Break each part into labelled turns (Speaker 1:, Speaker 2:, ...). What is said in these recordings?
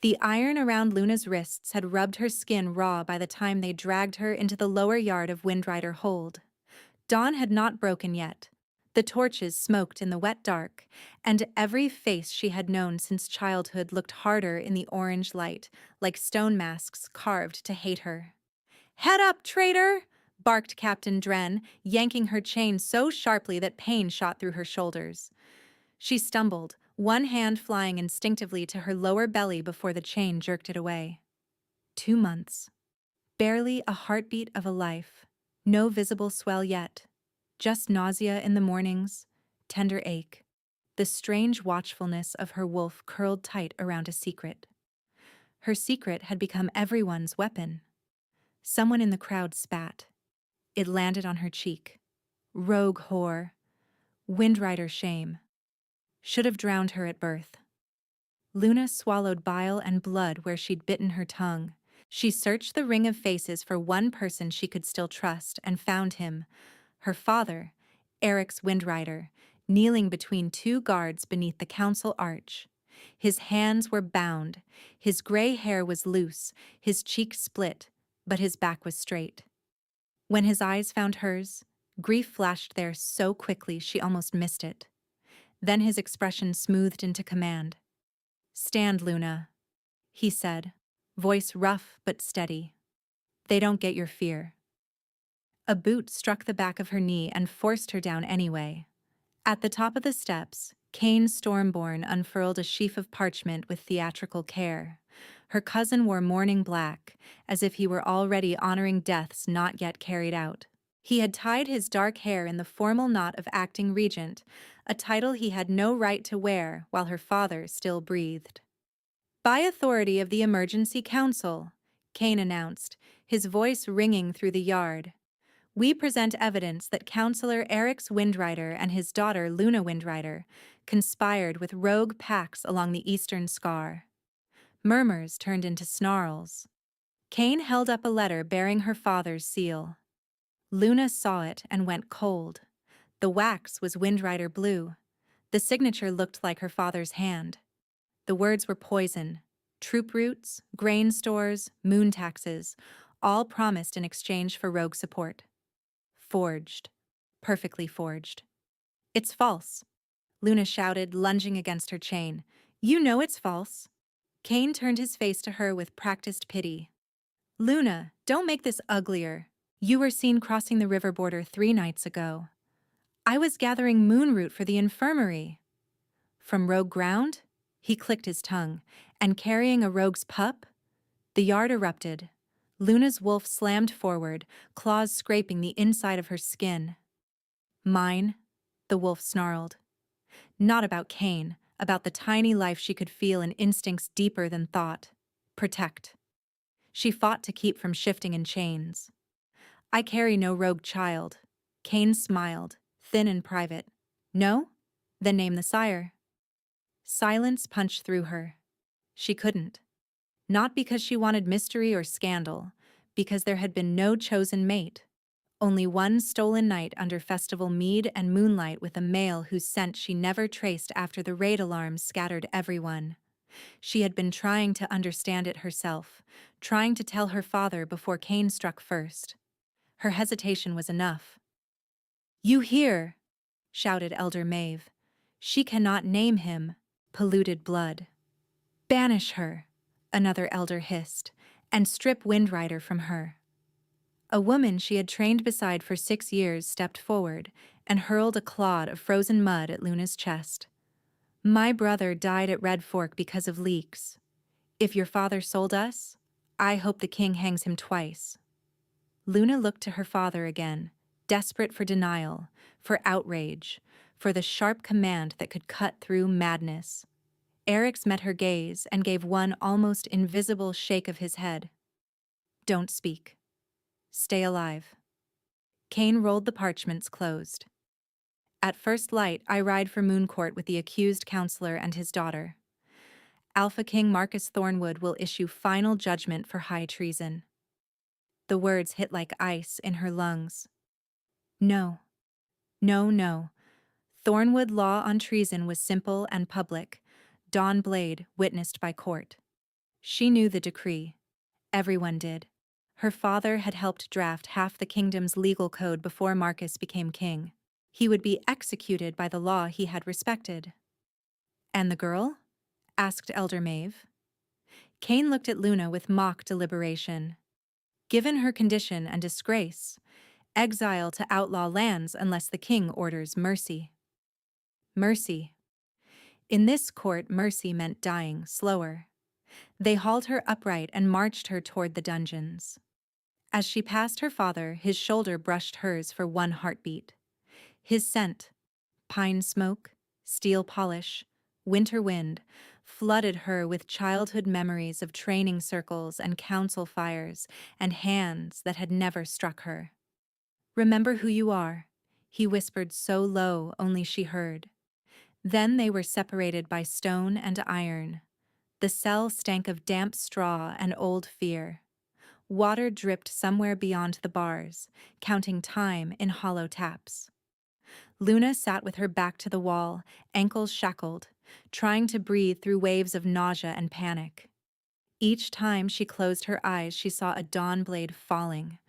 Speaker 1: The iron around Luna's wrists had rubbed her skin raw by the time they dragged her into the lower yard of Windrider Hold. Dawn had not broken yet. The torches smoked in the wet dark, and every face she had known since childhood looked harder in the orange light, like stone masks carved to hate her. "Head up, traitor!" barked Captain Dren, yanking her chain so sharply that pain shot through her shoulders. She stumbled, one hand flying instinctively to her lower belly before the chain jerked it away. 2 months. Barely a heartbeat of a life. No visible swell yet. Just nausea in the mornings, tender ache. The strange watchfulness of her wolf curled tight around a secret. Her secret had become everyone's weapon. Someone in the crowd spat. It landed on her cheek. Rogue whore. Windrider shame. Should have drowned her at birth. Luna swallowed bile and blood where she'd bitten her tongue. She searched the ring of faces for one person she could still trust and found him. Her father, Eric's Windrider, kneeling between two guards beneath the council arch. His hands were bound, his gray hair was loose, his cheek split, but his back was straight. When his eyes found hers, grief flashed there so quickly she almost missed it. Then his expression smoothed into command. "Stand, Luna," he said, voice rough but steady. "They don't get your fear." A boot struck the back of her knee and forced her down anyway. At the top of the steps, Kane Stormborn unfurled a sheaf of parchment with theatrical care. Her cousin wore mourning black, as if he were already honoring deaths not yet carried out. He had tied his dark hair in the formal knot of acting regent, a title he had no right to wear while her father still breathed. "By authority of the Emergency Council," Kane announced, his voice ringing through the yard, "we present evidence that Councillor Eric's Windrider and his daughter Luna Windrider conspired with rogue packs along the eastern scar." Murmurs turned into snarls. Kane held up a letter bearing her father's seal. Luna saw it and went cold. The wax was Windrider blue. The signature looked like her father's hand. The words were poison. Troop routes, grain stores, moon taxes, all promised in exchange for rogue support. Forged. Perfectly forged. "It's false," Luna shouted, lunging against her chain. "You know it's false." Kane turned his face to her with practiced pity. "Luna, don't make this uglier. You were seen crossing the river border 3 nights ago. I was gathering moonroot for the infirmary." "From rogue ground?" He clicked his tongue. "And carrying a rogue's pup?" The yard erupted. Luna's wolf slammed forward, claws scraping the inside of her skin. "Mine," the wolf snarled. Not about Kane, about the tiny life she could feel in instincts deeper than thought. Protect. She fought to keep from shifting in chains. "I carry no rogue child." Kane smiled, thin and private. "No? Then name the sire." Silence punched through her. She couldn't. Not because she wanted mystery or scandal, because there had been no chosen mate. Only one stolen night under festival mead and moonlight with a male whose scent she never traced after the raid alarms scattered everyone. She had been trying to understand it herself, trying to tell her father before Kane struck first. Her hesitation was enough. "You hear!" shouted Elder Maeve. "She cannot name him. Polluted blood." "Banish her," another elder hissed, "and strip Windrider from her." A woman she had trained beside for 6 years stepped forward and hurled a clod of frozen mud at Luna's chest. "My brother died at Red Fork because of leaks. If your father sold us, I hope the king hangs him twice." Luna looked to her father again, desperate for denial, for outrage, for the sharp command that could cut through madness. Eric's met her gaze and gave one almost invisible shake of his head. "Don't speak. Stay alive." Kane rolled the parchments closed. "At first light, I ride for Mooncourt with the accused counselor and his daughter. Alpha King Marcus Thornwood will issue final judgment for high treason." The words hit like ice in her lungs. No. No, no. Thornwood law on treason was simple and public. Dawn Blade, witnessed by court. She knew the decree. Everyone did. Her father had helped draft half the kingdom's legal code before Marcus became king. He would be executed by the law he had respected. And the girl? Asked Elder Maeve. Cain looked at Luna with mock deliberation. Given her condition and disgrace, exile to outlaw lands unless the king orders mercy. Mercy. In this court, mercy meant dying slower. They hauled her upright and marched her toward the dungeons. As she passed her father, his shoulder brushed hers for one heartbeat. His scent, pine smoke, steel polish, winter wind, flooded her with childhood memories of training circles and council fires and hands that had never struck her. "Remember who you are," he whispered so low only she heard. Then they were separated by stone and iron. The cell stank of damp straw and old fear. Water dripped somewhere beyond the bars, counting time in hollow taps. Luna sat with her back to the wall, ankles shackled, trying to breathe through waves of nausea and panic. Each time she closed her eyes, she saw a dawn blade falling.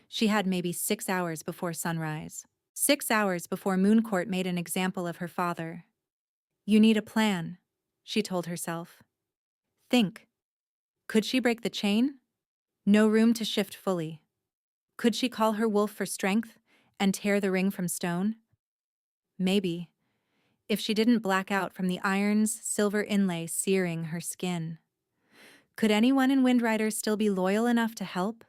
Speaker 1: She had maybe 6 hours before sunrise. 6 hours before Mooncourt made an example of her father. "You need a plan," she told herself. Think. Could she break the chain? No room to shift fully. Could she call her wolf for strength and tear the ring from stone? Maybe, if she didn't black out from the iron's silver inlay searing her skin. Could anyone in Windrider still be loyal enough to help?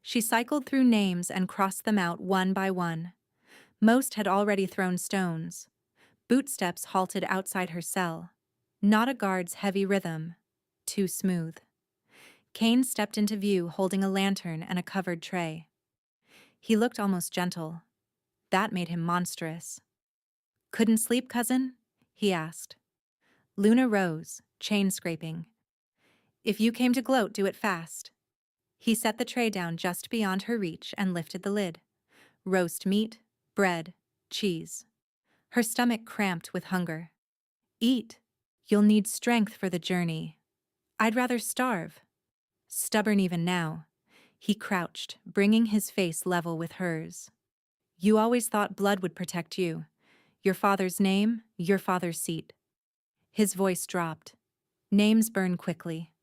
Speaker 1: She cycled through names and crossed them out one by one. Most had already thrown stones. Bootsteps halted outside her cell. Not a guard's heavy rhythm. Too smooth. Cain stepped into view holding a lantern and a covered tray. He looked almost gentle. That made him monstrous. "Couldn't sleep, cousin?" he asked. Luna rose, chain scraping. "If you came to gloat, do it fast." He set the tray down just beyond her reach and lifted the lid. Roast meat, bread, cheese. Her stomach cramped with hunger. "Eat. You'll need strength for the journey." "I'd rather starve." Stubborn even now, he crouched, bringing his face level with hers. "You always thought blood would protect you. Your father's name, your father's seat." His voice dropped. "Names burn quickly."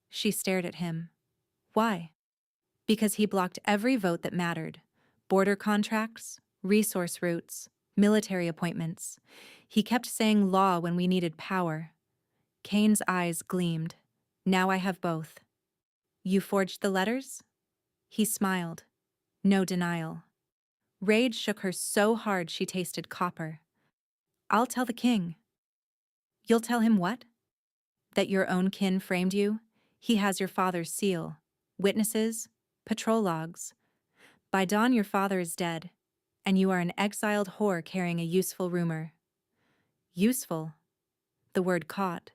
Speaker 1: She stared at him. "Why?" "Because he blocked every vote that mattered. Border contracts, resource routes, military appointments. He kept saying law when we needed power." Cain's eyes gleamed. "Now I have both." "You forged the letters?" He smiled. No denial. Rage shook her so hard she tasted copper. "I'll tell the king." "You'll tell him what?" "That your own kin framed you. He has your father's seal. Witnesses, patrol logs. By dawn your father is dead, and you are an exiled whore carrying a useful rumor." Useful. The word caught.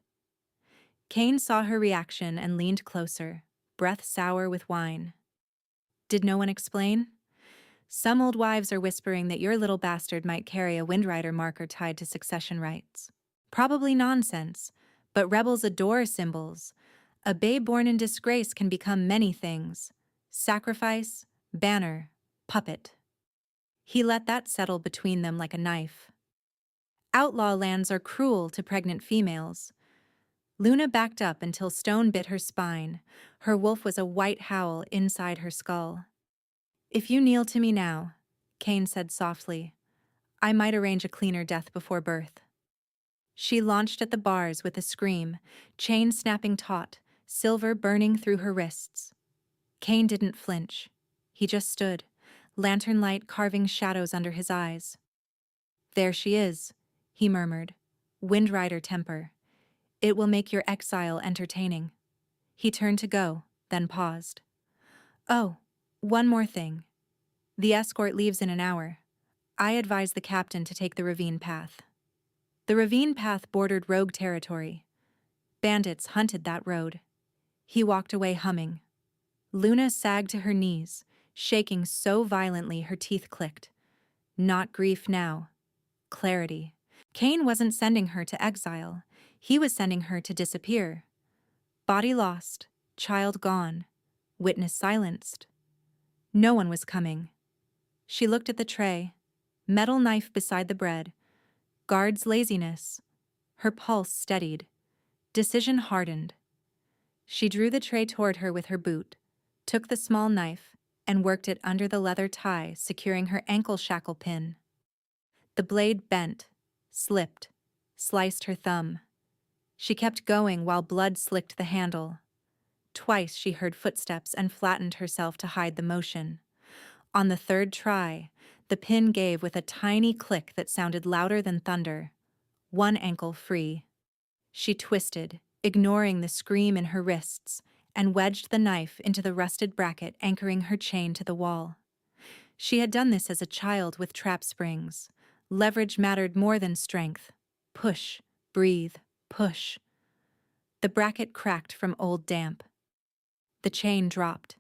Speaker 1: Cain saw her reaction and leaned closer, breath sour with wine. "Did no one explain?" "Some old wives are whispering that your little bastard might carry a Windrider marker tied to succession rights. Probably nonsense, but rebels adore symbols. A babe born in disgrace can become many things. Sacrifice, banner, puppet." He let that settle between them like a knife. "Outlaw lands are cruel to pregnant females." Luna backed up until stone bit her spine. Her wolf was a white howl inside her skull. "If you kneel to me now," Cain said softly, "I might arrange a cleaner death before birth." She launched at the bars with a scream, chain snapping taut, silver burning through her wrists. Cain didn't flinch. He just stood, lantern light carving shadows under his eyes. "There she is," he murmured. "Windrider temper. It will make your exile entertaining." He turned to go, then paused. "Oh, one more thing. The escort leaves in an hour. I advise the captain to take the ravine path." The ravine path bordered rogue territory. Bandits hunted that road. He walked away humming. Luna sagged to her knees, shaking so violently her teeth clicked. Not grief now. Clarity. Cain wasn't sending her to exile. He was sending her to disappear. Body lost, child gone, witness silenced. No one was coming. She looked at the tray, metal knife beside the bread, guard's laziness. Her pulse steadied, decision hardened. She drew the tray toward her with her boot, took the small knife, and worked it under the leather tie securing her ankle shackle pin. The blade bent, slipped, sliced her thumb. She kept going while blood slicked the handle. Twice she heard footsteps and flattened herself to hide the motion. On the third try, the pin gave with a tiny click that sounded louder than thunder. One ankle free. She twisted, ignoring the scream in her wrists, and wedged the knife into the rusted bracket anchoring her chain to the wall. She had done this as a child with trap springs. Leverage mattered more than strength. Push, breathe, push. The bracket cracked from old damp. The chain dropped.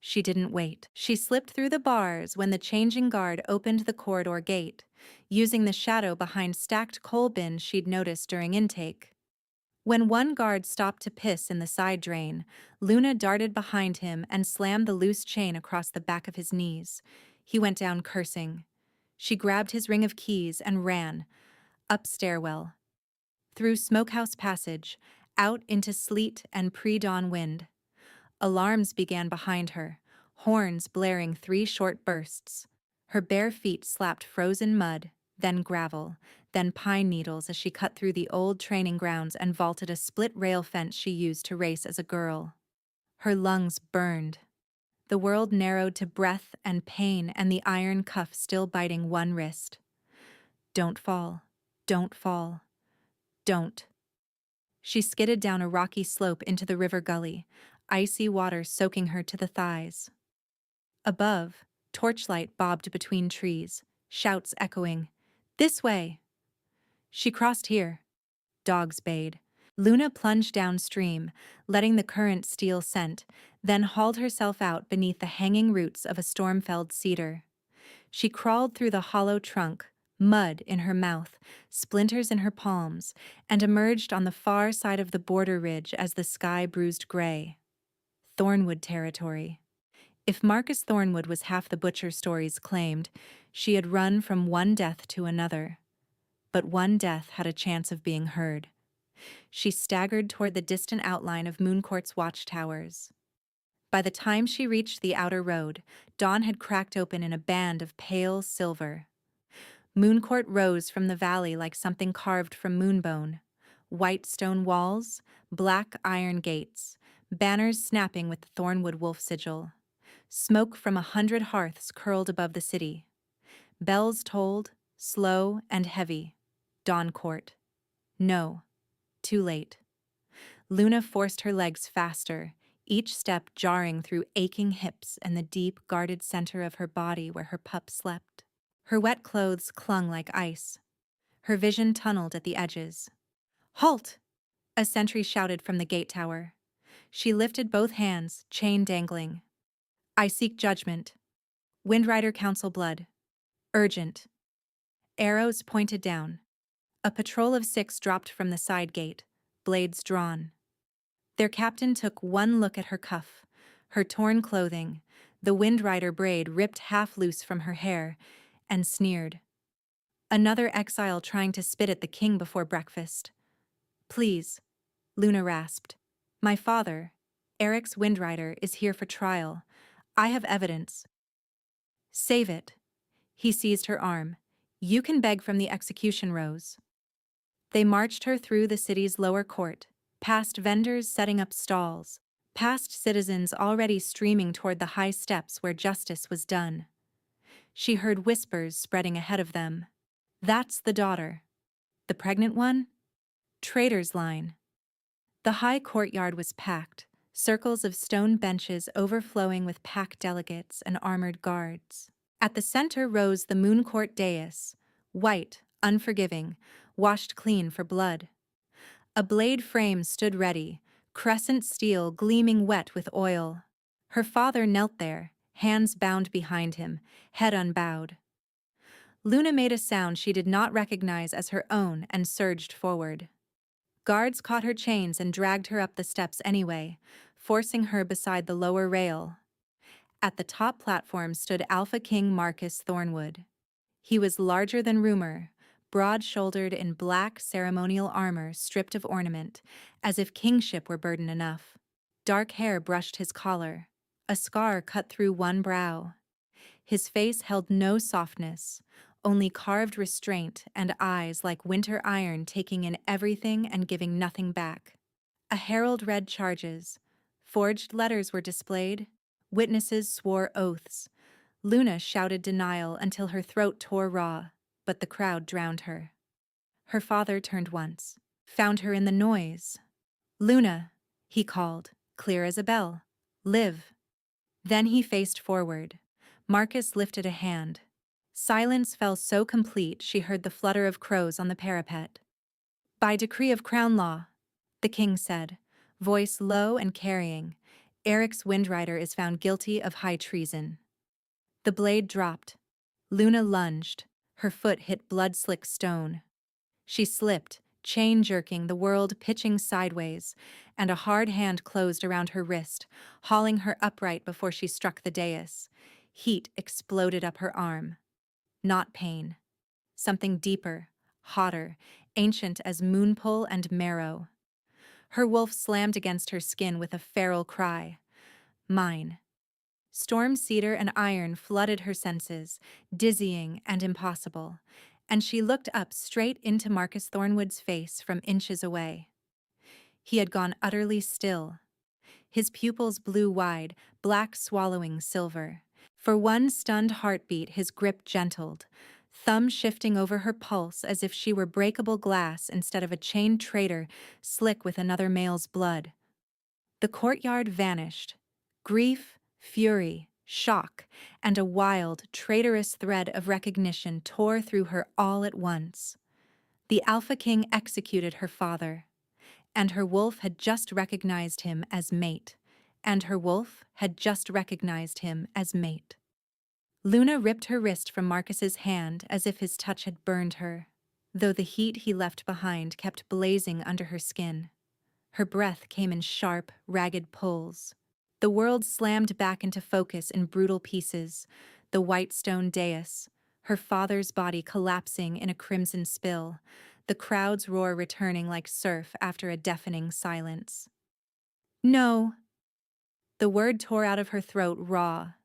Speaker 1: She didn't wait. She slipped through the bars when the changing guard opened the corridor gate, using the shadow behind stacked coal bins she'd noticed during intake. When one guard stopped to piss in the side drain, Luna darted behind him and slammed the loose chain across the back of his knees. He went down cursing. She grabbed his ring of keys and ran, up stairwell, through smokehouse passage, out into sleet and pre-dawn wind. Alarms began behind her, horns blaring 3 short bursts. Her bare feet slapped frozen mud, then gravel, then pine needles as she cut through the old training grounds and vaulted a split rail fence she used to race as a girl. Her lungs burned. The world narrowed to breath and pain and the iron cuff still biting one wrist. Don't fall. Don't fall. Don't. She skidded down a rocky slope into the river gully, icy water soaking her to the thighs. Above, torchlight bobbed between trees, shouts echoing, "This way!" She crossed here. Dogs bayed. Luna plunged downstream, letting the current steal scent, then hauled herself out beneath the hanging roots of a storm-felled cedar. She crawled through the hollow trunk, mud in her mouth, splinters in her palms, and emerged on the far side of the border ridge as the sky bruised gray. Thornwood territory. If Marcus Thornwood was half the butcher stories claimed, she had run from one death to another. But one death had a chance of being heard. She staggered toward the distant outline of Mooncourt's watchtowers. By the time she reached the outer road, dawn had cracked open in a band of pale silver. Mooncourt rose from the valley like something carved from moonbone. White stone walls, black iron gates, banners snapping with the Thornwood wolf sigil. Smoke from 100 hearths curled above the city. Bells tolled, slow and heavy. Dawn court. No. Too late. Luna forced her legs faster, each step jarring through aching hips and the deep, guarded center of her body where her pup slept. Her wet clothes clung like ice. Her vision tunneled at the edges. "Halt!" a sentry shouted from the gate tower. She lifted both hands, chain dangling. "I seek judgment. Windrider Council blood. Urgent." Arrows pointed down. A patrol of 6 dropped from the side gate, blades drawn. Their captain took one look at her cuff, her torn clothing, the Windrider braid ripped half loose from her hair, and sneered. Another exile trying to spit at the king before breakfast. "Please," Luna rasped. "My father, Eric's Windrider, is here for trial. I have evidence." "Save it." He seized her arm. "You can beg from the execution rows." They marched her through the city's lower court, past vendors setting up stalls, past citizens already streaming toward the high steps where justice was done. She heard whispers spreading ahead of them. "That's the daughter." "The pregnant one?" "Traitor's line." The high courtyard was packed, circles of stone benches overflowing with pack delegates and armored guards. At the center rose the Mooncourt dais, white, unforgiving, washed clean for blood. A blade frame stood ready, crescent steel gleaming wet with oil. Her father knelt there, hands bound behind him, head unbowed. Luna made a sound she did not recognize as her own and surged forward. Guards caught her chains and dragged her up the steps anyway, forcing her beside the lower rail. At the top platform stood Alpha King Marcus Thornwood. He was larger than rumor, broad-shouldered in black ceremonial armor stripped of ornament, as if kingship were burden enough. Dark hair brushed his collar. A scar cut through one brow. His face held no softness, only carved restraint and eyes like winter iron taking in everything and giving nothing back. A herald read charges. Forged letters were displayed. Witnesses swore oaths. Luna shouted denial until her throat tore raw, but the crowd drowned her. Her father turned once, found her in the noise. "Luna," he called, clear as a bell. "Live." Then he faced forward. Marcus lifted a hand. Silence fell so complete she heard the flutter of crows on the parapet. "By decree of Crown Law," the king said, voice low and carrying, "Eric's Windrider is found guilty of high treason." The blade dropped. Luna lunged. Her foot hit blood-slick stone. She slipped, chain jerking, the world pitching sideways, and a hard hand closed around her wrist, hauling her upright before she struck the dais. Heat exploded up her arm. Not pain. Something deeper, hotter, ancient as moonpull and marrow. Her wolf slammed against her skin with a feral cry. Mine. Storm cedar and iron flooded her senses, dizzying and impossible, and she looked up straight into Marcus Thornwood's face from inches away. He had gone utterly still. His pupils blew wide, black swallowing silver. For one stunned heartbeat his grip gentled, thumb shifting over her pulse as if she were breakable glass instead of a chained traitor slick with another male's blood. The courtyard vanished. Grief, fury, shock, and a wild, traitorous thread of recognition tore through her all at once. The Alpha King executed her father, and her wolf had just recognized him as mate, and her wolf had just recognized him as mate. Luna ripped her wrist from Marcus's hand as if his touch had burned her, though the heat he left behind kept blazing under her skin. Her breath came in sharp, ragged pulls. The world slammed back into focus in brutal pieces, the white stone dais, her father's body collapsing in a crimson spill, the crowd's roar returning like surf after a deafening silence. "No." The word tore out of her throat raw.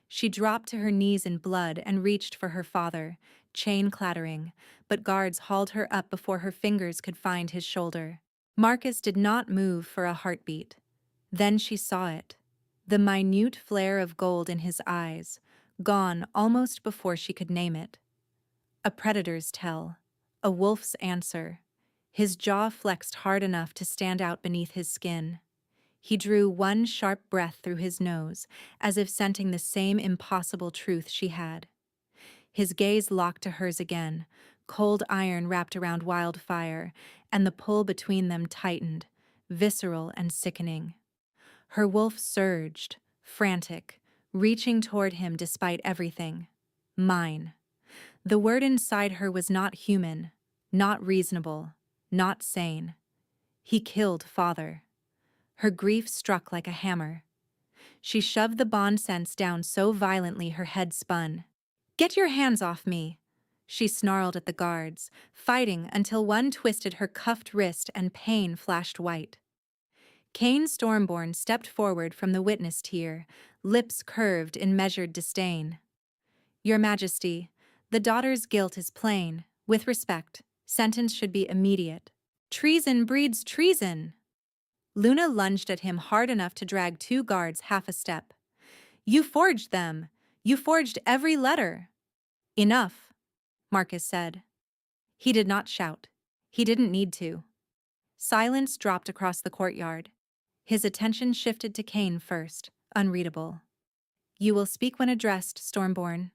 Speaker 1: She dropped to her knees in blood and reached for her father, chain clattering, but guards hauled her up before her fingers could find his shoulder. Marcus did not move for a heartbeat. Then she saw it, the minute flare of gold in his eyes, gone almost before she could name it. A predator's tell, a wolf's answer. His jaw flexed hard enough to stand out beneath his skin. He drew one sharp breath through his nose, as if scenting the same impossible truth she had. His gaze locked to hers again, cold iron wrapped around wildfire, and the pull between them tightened, visceral and sickening. Her wolf surged, frantic, reaching toward him despite everything. Mine. The word inside her was not human, not reasonable, not sane. He killed father. Her grief struck like a hammer. She shoved the bond sense down so violently her head spun. "Get your hands off me!" She snarled at the guards, fighting until one twisted her cuffed wrist and pain flashed white. Cain Stormborn stepped forward from the witness tier, lips curved in measured disdain. "Your Majesty, the daughter's guilt is plain. With respect, sentence should be immediate." "Treason breeds treason!" Luna lunged at him hard enough to drag two guards half a step. "You forged them! You forged every letter!" "Enough," Marcus said. He did not shout. He didn't need to. Silence dropped across the courtyard. His attention shifted to Cain first, unreadable. "You will speak when addressed, Stormborn."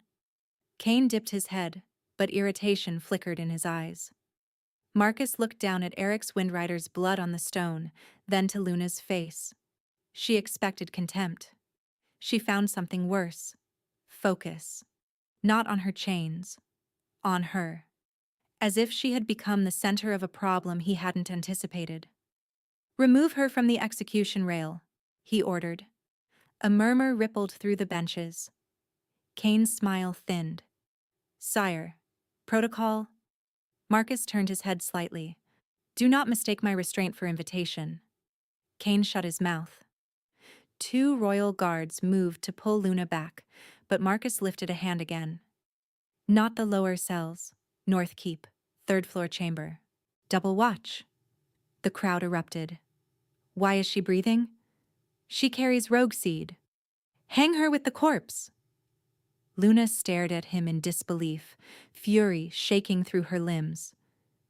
Speaker 1: Cain dipped his head, but irritation flickered in his eyes. Marcus looked down at Eric's Windrider's blood on the stone, then to Luna's face. She expected contempt. She found something worse. Focus. Not on her chains. On her. as if she had become the center of a problem he hadn't anticipated. "Remove her from the execution rail," he ordered. A murmur rippled through the benches. Kane's smile thinned. "Sire, protocol?" Marcus turned his head slightly. "Do not mistake my restraint for invitation." Kane shut his mouth. Two royal guards moved to pull Luna back, but Marcus lifted a hand again. "Not the lower cells. North Keep, third-floor chamber. Double watch." The crowd erupted. "Why is she breathing?" "She carries rogue seed." "Hang her with the corpse." Luna stared at him in disbelief, fury shaking through her limbs.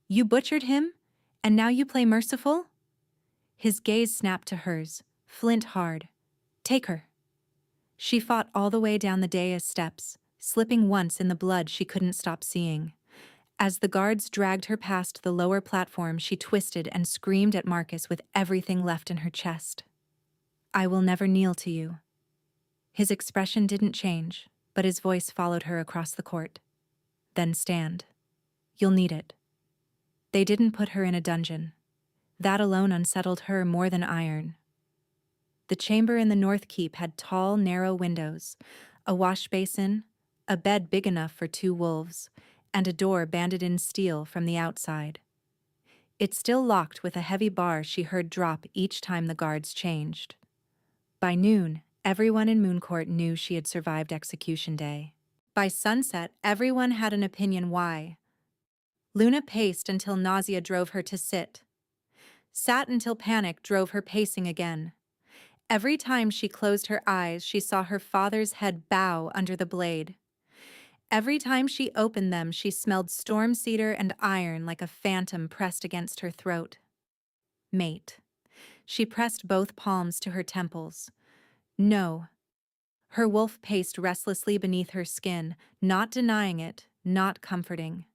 Speaker 1: "You butchered him, and now you play merciful?" His gaze snapped to hers, flint hard. "Take her." She fought all the way down the dais steps, slipping once in the blood she couldn't stop seeing. As the guards dragged her past the lower platform, she twisted and screamed at Marcus with everything left in her chest. "I will never kneel to you." His expression didn't change, but his voice followed her across the court. "Then stand. You'll need it." They didn't put her in a dungeon. That alone unsettled her more than iron. The chamber in the North Keep had tall, narrow windows, a wash basin, a bed big enough for two wolves, and a door banded in steel from the outside. It still locked with a heavy bar she heard drop each time the guards changed. By noon, everyone in Mooncourt knew she had survived execution day. By sunset, everyone had an opinion why. Luna paced until nausea drove her to sit. Sat until panic drove her pacing again. Every time she closed her eyes, she saw her father's head bow under the blade. Every time she opened them, she smelled storm cedar and iron like a phantom pressed against her throat. "Mate." She pressed both palms to her temples. "No." Her wolf paced restlessly beneath her skin, not denying it, not comforting.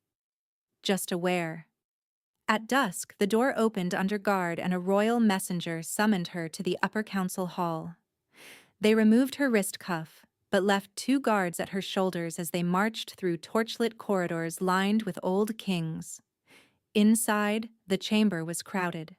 Speaker 1: Just aware. At dusk, the door opened under guard and a royal messenger summoned her to the upper council hall. They removed her wrist cuff, but left two guards at her shoulders as they marched through torchlit corridors lined with old kings. Inside, the chamber was crowded.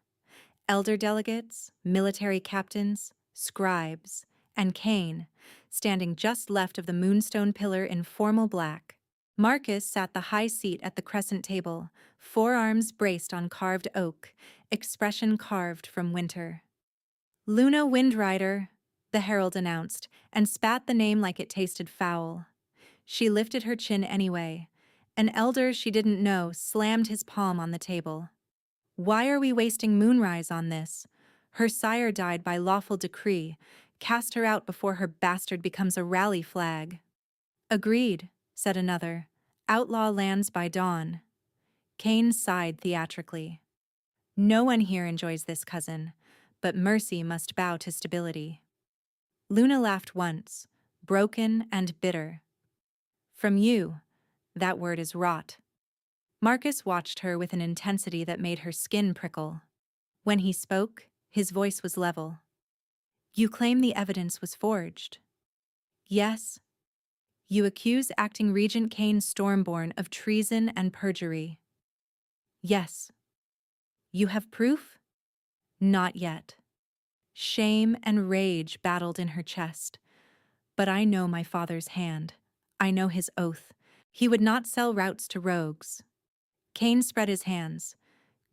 Speaker 1: Elder delegates, military captains, scribes, and Kane, standing just left of the moonstone pillar in formal black. Marcus sat the high seat at the crescent table, forearms braced on carved oak, expression carved from winter. "Luna Windrider," the herald announced, and spat the name like it tasted foul. She lifted her chin anyway. An elder she didn't know slammed his palm on the table. "Why are we wasting Moonrise on this? Her sire died by lawful decree. Cast her out before her bastard becomes a rally flag." "Agreed," said another. "Outlaw lands by dawn." Kane sighed theatrically. "No one here enjoys this, cousin, but mercy must bow to stability." Luna laughed once, broken and bitter. "From you, that word is rot." Marcus watched her with an intensity that made her skin prickle. When he spoke, his voice was level. "You claim the evidence was forged." "Yes." "You accuse acting Regent Kane Stormborn of treason and perjury." "Yes." "You have proof?" "Not yet." Shame and rage battled in her chest. "But I know my father's hand. I know his oath. He would not sell routes to rogues." Kane spread his hands.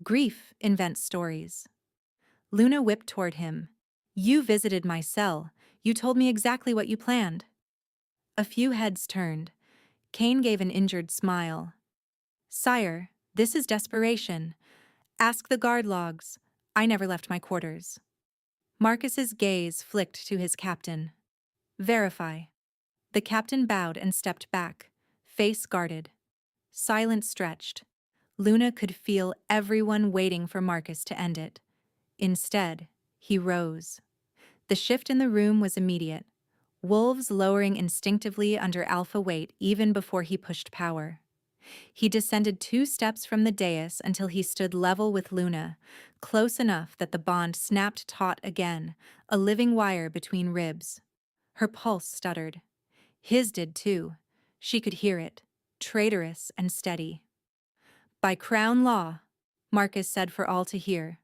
Speaker 1: "Grief invents stories." Luna whipped toward him. "You visited my cell. You told me exactly what you planned." A few heads turned. Kane gave an injured smile. "Sire, this is desperation. Ask the guard logs. I never left my quarters." Marcus's gaze flicked to his captain. "Verify." The captain bowed and stepped back, face guarded. Silence stretched. Luna could feel everyone waiting for Marcus to end it. Instead, he rose. The shift in the room was immediate, wolves lowering instinctively under alpha weight even before he pushed power. He descended 2 steps from the dais until he stood level with Luna, close enough that the bond snapped taut again, a living wire between ribs. Her pulse stuttered. His did too. She could hear it, traitorous and steady. By crown law, Marcus said for all to hear.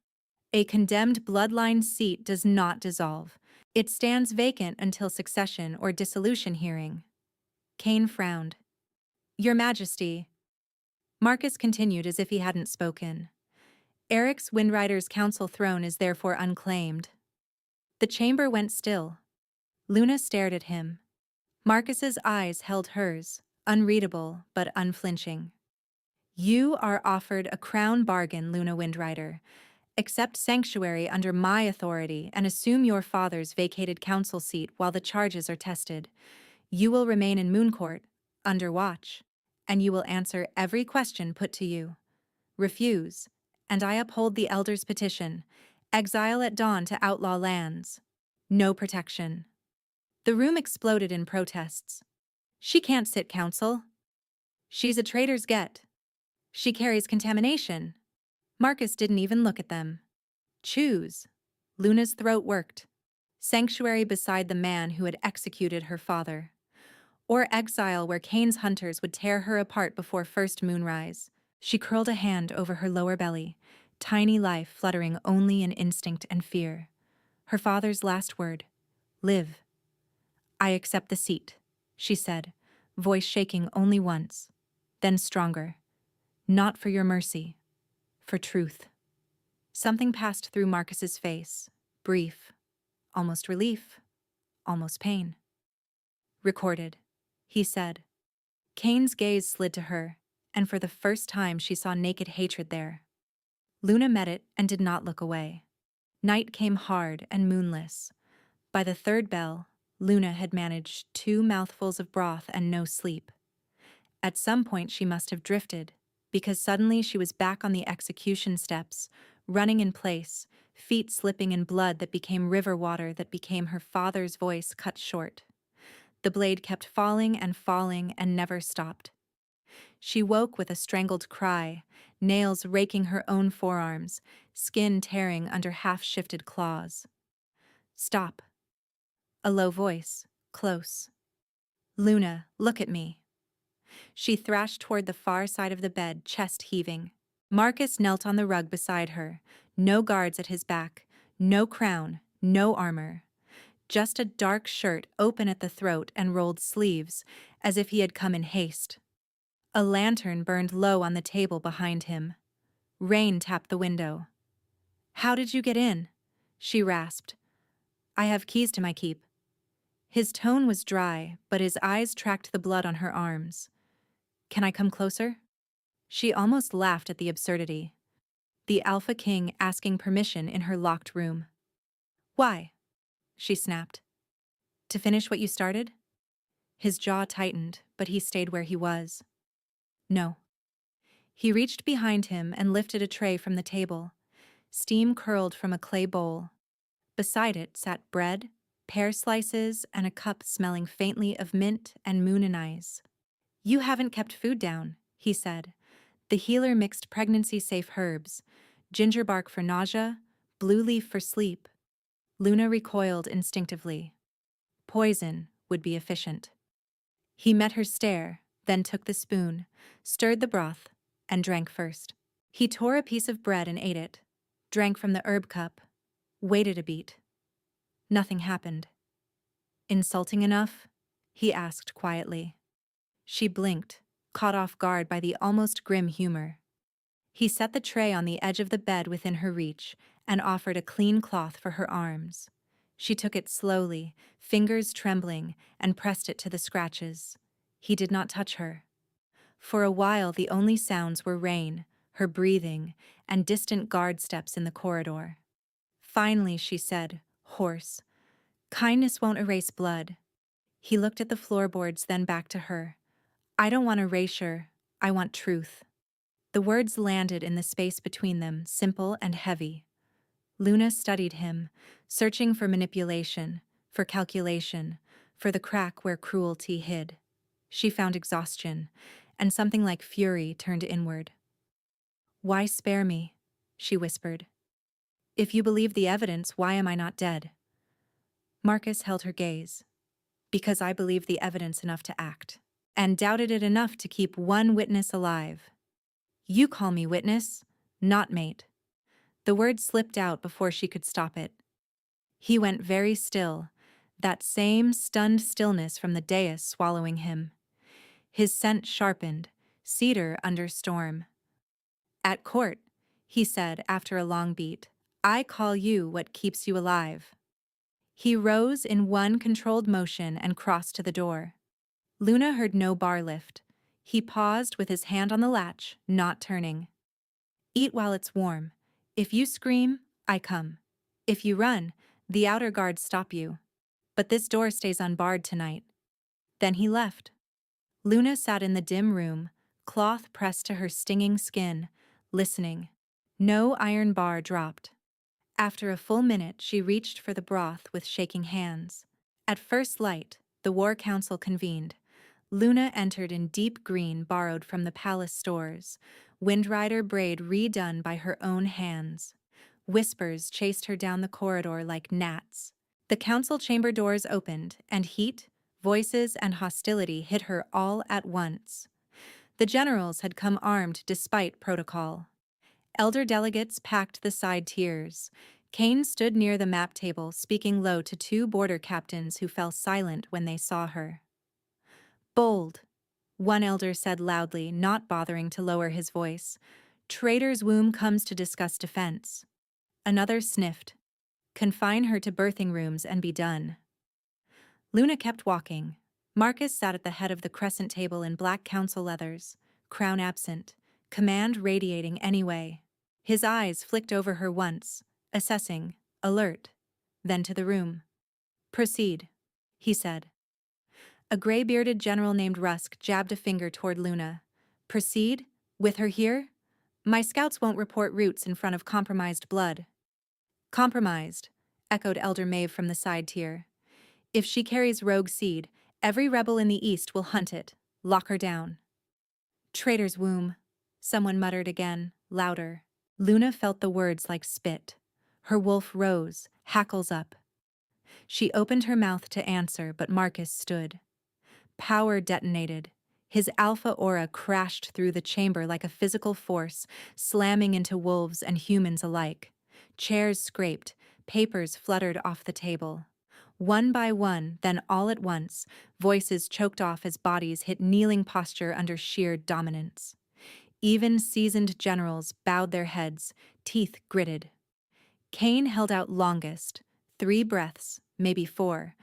Speaker 1: A condemned bloodline seat does not dissolve. It stands vacant until succession or dissolution hearing. Cain frowned. Your Majesty. Marcus continued as if he hadn't spoken. Eric's Windrider's council throne is therefore unclaimed. The chamber went still. Luna stared at him. Marcus's eyes held hers, unreadable but unflinching. You are offered a crown bargain, Luna Windrider. Accept sanctuary under my authority and assume your father's vacated council seat while the charges are tested. You will remain in Mooncourt, under watch, and you will answer every question put to you. Refuse, and I uphold the Elder's petition. Exile at dawn to outlaw lands. No protection. The room exploded in protests. She can't sit counsel. She's a traitor's get. She carries contamination. Marcus didn't even look at them. Choose. Luna's throat worked. Sanctuary beside the man who had executed her father. Or exile where Cain's hunters would tear her apart before first moonrise. She curled a hand over her lower belly, tiny life fluttering only in instinct and fear. Her father's last word, live. I accept the seat, she said, voice shaking only once, then stronger. Not for your mercy, for truth. Something passed through Marcus's face, brief, almost relief, almost pain. Recorded, he said. Cain's gaze slid to her, and for the first time she saw naked hatred there. Luna met it and did not look away. Night came hard and moonless. By the third bell, Luna had managed 2 mouthfuls of broth and no sleep. At some point she must have drifted, because suddenly she was back on the execution steps, running in place, feet slipping in blood that became river water that became her father's voice cut short. The blade kept falling and never stopped. She woke with a strangled cry, nails raking her own forearms, skin tearing under half-shifted claws. Stop. A low voice, close. Luna, look at me. She thrashed toward the far side of the bed, chest heaving. Marcus knelt on the rug beside her, no guards at his back, no crown, no armor. Just a dark shirt open at the throat and rolled sleeves, as if he had come in haste. A lantern burned low on the table behind him. Rain tapped the window. How did you get in? She rasped. I have keys to my keep. His tone was dry, but his eyes tracked the blood on her arms. Can I come closer? She almost laughed at the absurdity. The Alpha King asking permission in her locked room. Why? She snapped. To finish what you started? His jaw tightened, but he stayed where he was. No. He reached behind him and lifted a tray from the table. Steam curled from a clay bowl. Beside it sat bread, pear slices, and a cup smelling faintly of mint and moon and ice. You haven't kept food down, he said. The healer mixed pregnancy-safe herbs, ginger bark for nausea, blue leaf for sleep. Luna recoiled instinctively. Poison would be efficient. He met her stare, then took the spoon, stirred the broth, and drank first. He tore a piece of bread and ate it, drank from the herb cup, waited a beat. Nothing happened. Insulting enough? He asked quietly. She blinked, caught off guard by the almost grim humor. He set the tray on the edge of the bed within her reach and offered a clean cloth for her arms. She took it slowly, fingers trembling, and pressed it to the scratches. He did not touch her. For a while the only sounds were rain, her breathing, and distant guard steps in the corridor. Finally she said, hoarse, kindness won't erase blood. He looked at the floorboards, then back to her. I don't want erasure, I want truth. The words landed in the space between them, simple and heavy. Luna studied him, searching for manipulation, for calculation, for the crack where cruelty hid. She found exhaustion, and something like fury turned inward. Why spare me? She whispered. If you believe the evidence, why am I not dead? Marcus held her gaze. Because I believe the evidence enough to act, and doubted it enough to keep one witness alive. You call me witness, not mate. The word slipped out before she could stop it. He went very still, that same stunned stillness from the dais swallowing him. His scent sharpened, cedar under storm. At court, he said after a long beat, I call you what keeps you alive. He rose in one controlled motion and crossed to the door. Luna heard no bar lift. He paused with his hand on the latch, not turning. Eat while it's warm. If you scream, I come. If you run, the outer guards stop you. But this door stays unbarred tonight. Then he left. Luna sat in the dim room, cloth pressed to her stinging skin, listening. No iron bar dropped. After a full minute, she reached for the broth with shaking hands. At first light, the War Council convened. Luna entered in deep green borrowed from the palace stores, Windrider braid redone by her own hands. Whispers chased her down the corridor like gnats. The council chamber doors opened, and heat, voices, and hostility hit her all at once. The generals had come armed despite protocol. Elder delegates packed the side tiers. Kane stood near the map table, speaking low to two border captains who fell silent when they saw her. Bold, one elder said loudly, not bothering to lower his voice. Traitor's womb comes to discuss defense. Another sniffed. Confine her to birthing rooms and be done. Luna kept walking. Marcus sat at the head of the crescent table in black council leathers, crown absent, command radiating anyway. His eyes flicked over her once, assessing, alert, then to the room. Proceed, he said. A gray-bearded general named Rusk jabbed a finger toward Luna. Proceed? With her here? My scouts won't report roots in front of compromised blood. Compromised, echoed Elder Maeve from the side tier. If she carries rogue seed, every rebel in the east will hunt it. Lock her down. Traitor's womb, someone muttered again, louder. Luna felt the words like spit. Her wolf rose, hackles up. She opened her mouth to answer, but Marcus stood. Power detonated. His alpha aura crashed through the chamber like a physical force, slamming into wolves and humans alike. Chairs scraped, papers fluttered off the table. One by one, then all at once, voices choked off as bodies hit kneeling posture under sheer dominance. Even seasoned generals bowed their heads, teeth gritted. Kane held out longest, 3 breaths, maybe 4,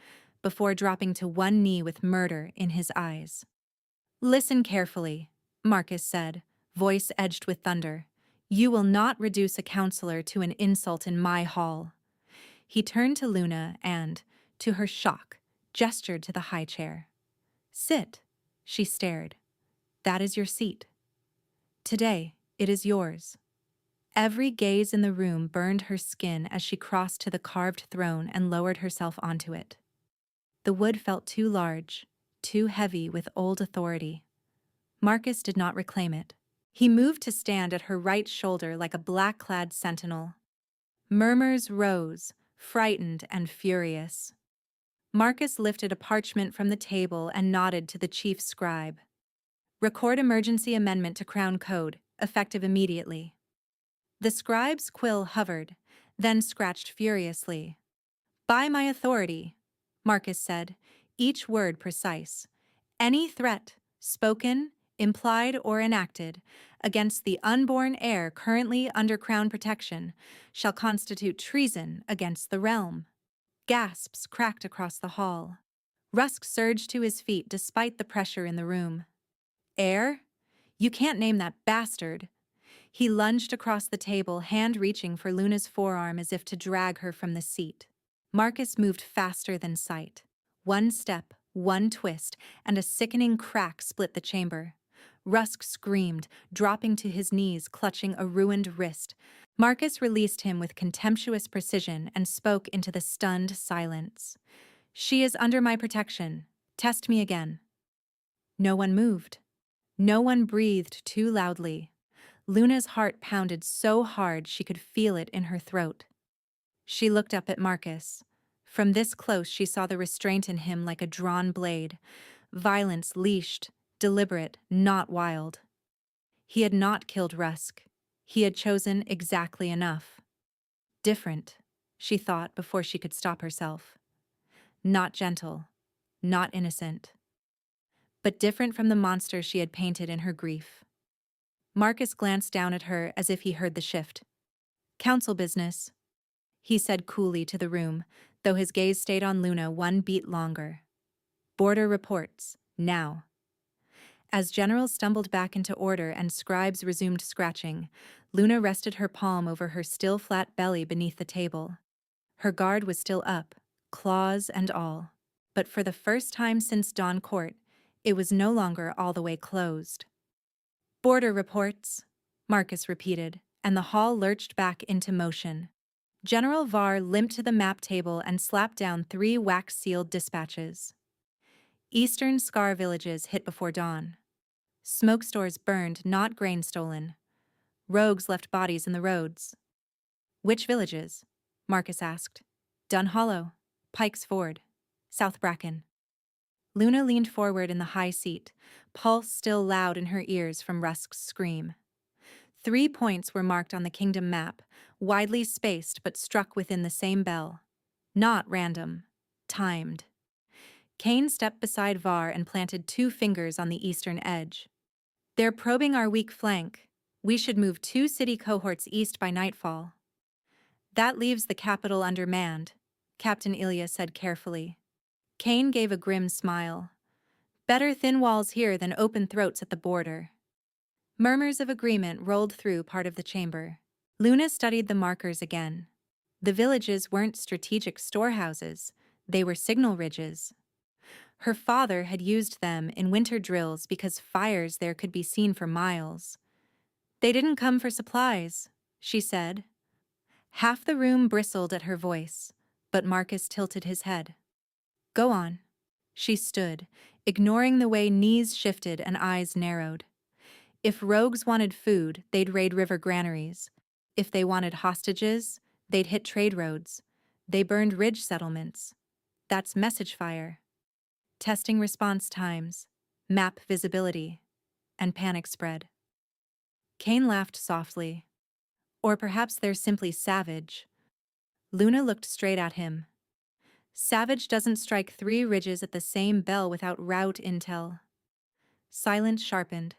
Speaker 1: before dropping to one knee with murder in his eyes. Listen carefully, Marcus said, voice edged with thunder. You will not reduce a counselor to an insult in my hall. He turned to Luna and, to her shock, gestured to the high chair. Sit, she stared. That is your seat. Today, it is yours. Every gaze in the room burned her skin as she crossed to the carved throne and lowered herself onto it. The wood felt too large, too heavy with old authority. Marcus did not reclaim it. He moved to stand at her right shoulder like a black-clad sentinel. Murmurs rose, frightened and furious. Marcus lifted a parchment from the table and nodded to the chief scribe. Record emergency amendment to Crown Code, effective immediately. The scribe's quill hovered, then scratched furiously. By my authority, Marcus said, each word precise. Any threat, spoken, implied, or enacted, against the unborn heir currently under Crown protection, shall constitute treason against the realm. Gasps cracked across the hall. Rusk surged to his feet despite the pressure in the room. Heir? You can't name that bastard. He lunged across the table, hand reaching for Luna's forearm as if to drag her from the seat. Marcus moved faster than sight. One step, one twist, and a sickening crack split the chamber. Rusk screamed, dropping to his knees, clutching a ruined wrist. Marcus released him with contemptuous precision and spoke into the stunned silence. She is under my protection. Test me again. No one moved. No one breathed too loudly. Luna's heart pounded so hard she could feel it in her throat. She looked up at Marcus. From this close she saw the restraint in him like a drawn blade. Violence leashed, deliberate, not wild. He had not killed Rusk. He had chosen exactly enough. Different, she thought before she could stop herself. Not gentle, not innocent, but different from the monster she had painted in her grief. Marcus glanced down at her as if he heard the shift. "Council business," he said coolly to the room, though his gaze stayed on Luna one beat longer. "Border reports, now." As generals stumbled back into order and scribes resumed scratching, Luna rested her palm over her still flat belly beneath the table. Her guard was still up, claws and all. But for the first time since Dawn Court, it was no longer all the way closed. "Border reports," Marcus repeated, and the hall lurched back into motion. General Var limped to the map table and slapped down 3 wax-sealed dispatches. Eastern Scar villages hit before dawn. Smoke stores burned, not grain stolen. Rogues left bodies in the roads. "Which villages?" Marcus asked. "Dunhollow, Pike's Ford, South Bracken." Luna leaned forward in the high seat, pulse still loud in her ears from Rusk's scream. 3 points were marked on the kingdom map, widely spaced but struck within the same bell. Not random. Timed. Kane stepped beside Var and planted 2 fingers on the eastern edge. "They're probing our weak flank. We should move 2 city cohorts east by nightfall." "That leaves the capital undermanned," Captain Ilya said carefully. Kane gave a grim smile. "Better thin walls here than open throats at the border." Murmurs of agreement rolled through part of the chamber. Luna studied the markers again. The villages weren't strategic storehouses, they were signal ridges. Her father had used them in winter drills because fires there could be seen for miles. "They didn't come for supplies," she said. Half the room bristled at her voice, but Marcus tilted his head. "Go on." She stood, ignoring the way knees shifted and eyes narrowed. If rogues wanted food, they'd raid river granaries. If they wanted hostages, they'd hit trade roads. They burned ridge settlements. That's message fire. Testing response times, map visibility, and panic spread. Kane laughed softly. "Or perhaps they're simply savage." Luna looked straight at him. "Savage doesn't strike 3 ridges at the same bell without route intel." Silence sharpened.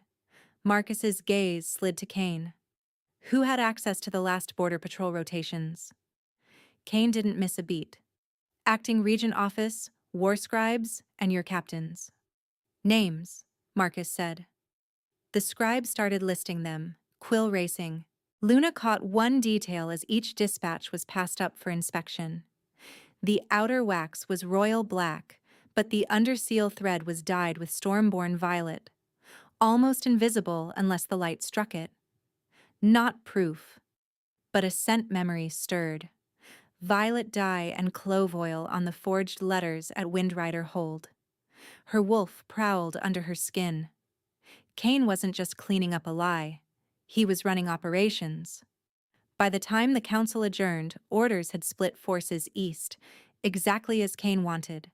Speaker 1: Marcus's gaze slid to Kane. "Who had access to the last border patrol rotations?" Kane didn't miss a beat. "Acting Regent Office, War Scribes, and your captains." "Names," Marcus said. The scribe started listing them, quill racing. Luna caught one detail as each dispatch was passed up for inspection. The outer wax was royal black, but the underseal thread was dyed with stormborn violet, almost invisible unless the light struck it. Not proof, but a scent memory stirred. Violet dye and clove oil on the forged letters at Windrider Hold. Her wolf prowled under her skin. Kane wasn't just cleaning up a lie. He was running operations. By the time the council adjourned, orders had split forces east, exactly as Kane wanted,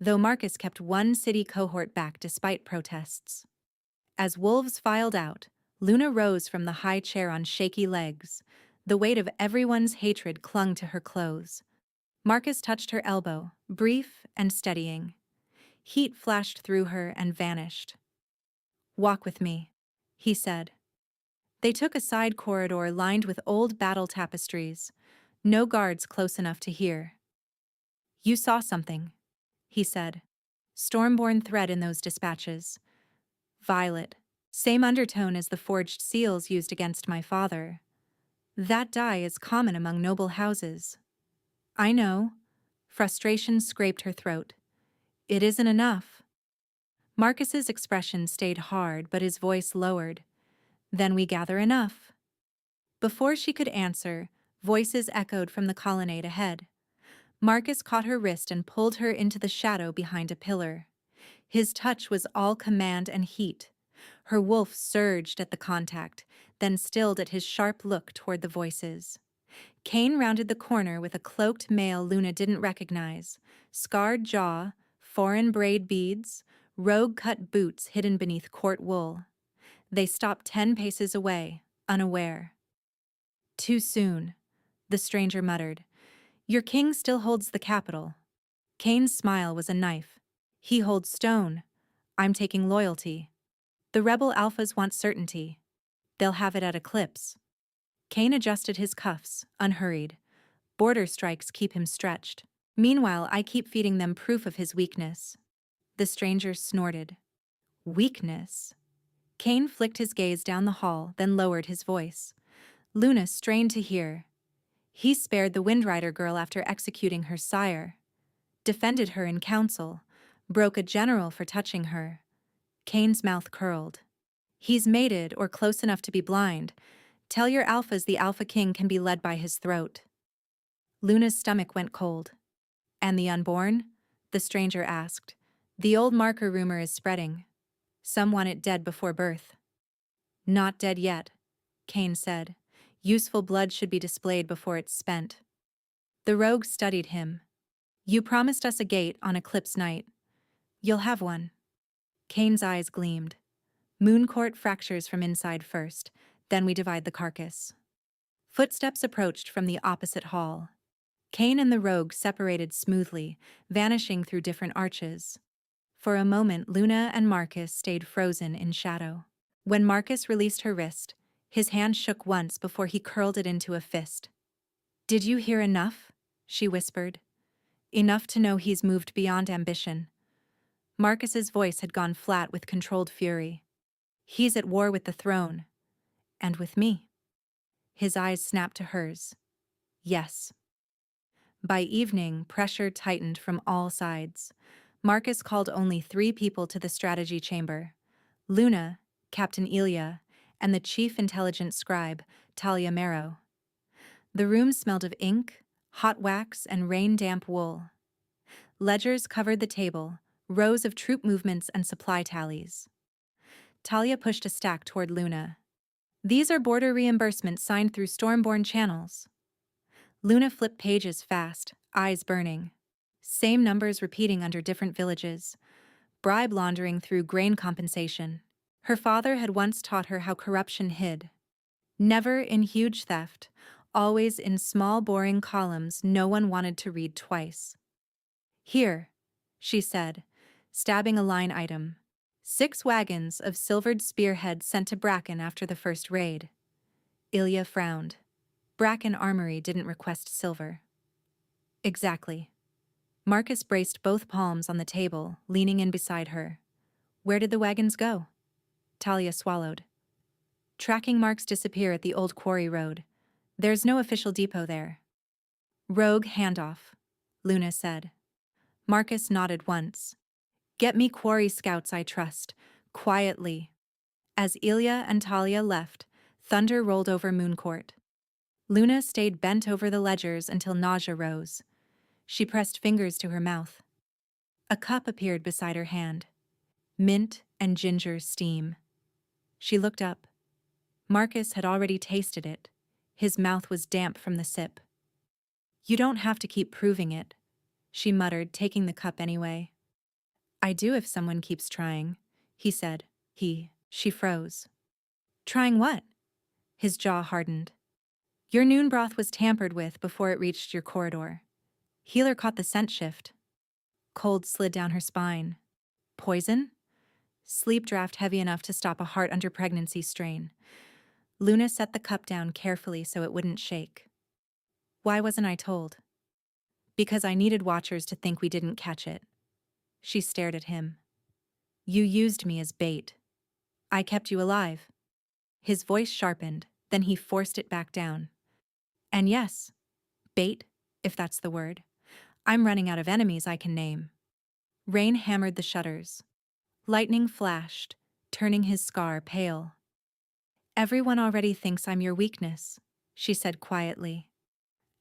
Speaker 1: though Marcus kept 1 city cohort back despite protests. As wolves filed out, Luna rose from the high chair on shaky legs. The weight of everyone's hatred clung to her clothes. Marcus touched her elbow, brief and steadying. Heat flashed through her and vanished. "Walk with me," he said. They took a side corridor lined with old battle tapestries. No guards close enough to hear. "You saw something," he said. "Stormborn thread in those dispatches. Violet. Same undertone as the forged seals used against my father. That dye is common among noble houses." "I know." Frustration scraped her throat. "It isn't enough." Marcus's expression stayed hard, but his voice lowered. "Then we gather enough." Before she could answer, voices echoed from the colonnade ahead. Marcus caught her wrist and pulled her into the shadow behind a pillar. His touch was all command and heat. Her wolf surged at the contact, then stilled at his sharp look toward the voices. Kane rounded the corner with a cloaked male Luna didn't recognize, scarred jaw, foreign braid beads, rogue-cut boots hidden beneath court wool. They stopped 10 paces away, unaware. Too soon, the stranger muttered. Your king still holds the capital. Kane's smile was a knife. He holds stone. I'm taking loyalty. The rebel alphas want certainty. They'll have it at Eclipse. Kane adjusted his cuffs, unhurried. Border strikes keep him stretched. Meanwhile, I keep feeding them proof of his weakness. The stranger snorted. Weakness? Kane flicked his gaze down the hall, then lowered his voice. Luna strained to hear. He spared the Windrider girl after executing her sire. Defended her in council. Broke a general for touching her. Kane's mouth curled. He's mated or close enough to be blind. Tell your alphas the Alpha King can be led by his throat. Luna's stomach went cold. And the unborn? The stranger asked. The old marker rumor is spreading. Some want it dead before birth. Not dead yet, Kane said. Useful blood should be displayed before it's spent. The rogue studied him. You promised us a gate on Eclipse night. You'll have one. Kane's eyes gleamed. Mooncourt fractures from inside first, then we divide the carcass. Footsteps approached from the opposite hall. Kane and the rogue separated smoothly, vanishing through different arches. For a moment, Luna and Marcus stayed frozen in shadow. When Marcus released her wrist, his hand shook once before he curled it into a fist. Did you hear enough? She whispered. Enough to know he's moved beyond ambition. Marcus's voice had gone flat with controlled fury. He's at war with the throne. And with me. His eyes snapped to hers. Yes. By evening, pressure tightened from all sides. Marcus called only 3 people to the strategy chamber. Luna, Captain Ilya, and the chief intelligence scribe, Talia Marrow. The room smelled of ink, hot wax, and rain-damp wool. Ledgers covered the table, rows of troop movements and supply tallies. Talia pushed a stack toward Luna. These are border reimbursements signed through Stormborn channels. Luna flipped pages fast, eyes burning. Same numbers repeating under different villages. Bribe laundering through grain compensation. Her father had once taught her how corruption hid. Never in huge theft, always in small boring columns no one wanted to read twice. Here, she said, stabbing a line item. 6 wagons of silvered spearheads sent to Bracken after the first raid. Ilya frowned. Bracken Armory didn't request silver. Exactly. Marcus braced both palms on the table, leaning in beside her. Where did the wagons go? Talia swallowed. Tracking marks disappear at the old quarry road. There's no official depot there. Rogue handoff, Luna said. Marcus nodded once. Get me quarry scouts I trust, quietly. As Ilya and Talia left, thunder rolled over Mooncourt. Luna stayed bent over the ledgers until nausea rose. She pressed fingers to her mouth. A cup appeared beside her hand. Mint and ginger steam. She looked up. Marcus had already tasted it. His mouth was damp from the sip. You don't have to keep proving it, she muttered, taking the cup anyway. I do if someone keeps trying, he said. She froze. Trying what? His jaw hardened. Your noon broth was tampered with before it reached your corridor. Healer caught the scent shift. Cold slid down her spine. Poison? Sleep draft heavy enough to stop a heart under pregnancy strain. Luna set the cup down carefully so it wouldn't shake. Why wasn't I told? Because I needed watchers to think we didn't catch it. She stared at him. You used me as bait. I kept you alive. His voice sharpened, then he forced it back down. And yes, bait, if that's the word. I'm running out of enemies I can name. Rain hammered the shutters. Lightning flashed, turning his scar pale. Everyone already thinks I'm your weakness, she said quietly.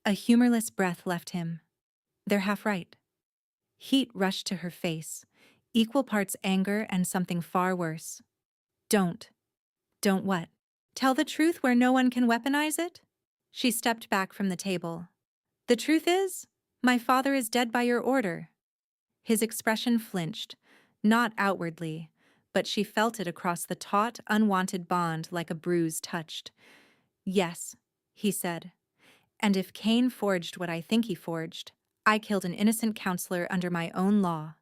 Speaker 1: A humorless breath left him. They're half right. Heat rushed to her face, equal parts anger and something far worse. Don't. Don't what? Tell the truth where no one can weaponize it? She stepped back from the table. The truth is, my father is dead by your order. His expression flinched, not outwardly, but she felt it across the taut, unwanted bond like a bruise touched. "Yes," he said. "And if Cain forged what I think he forged, I killed an innocent counselor under my own law."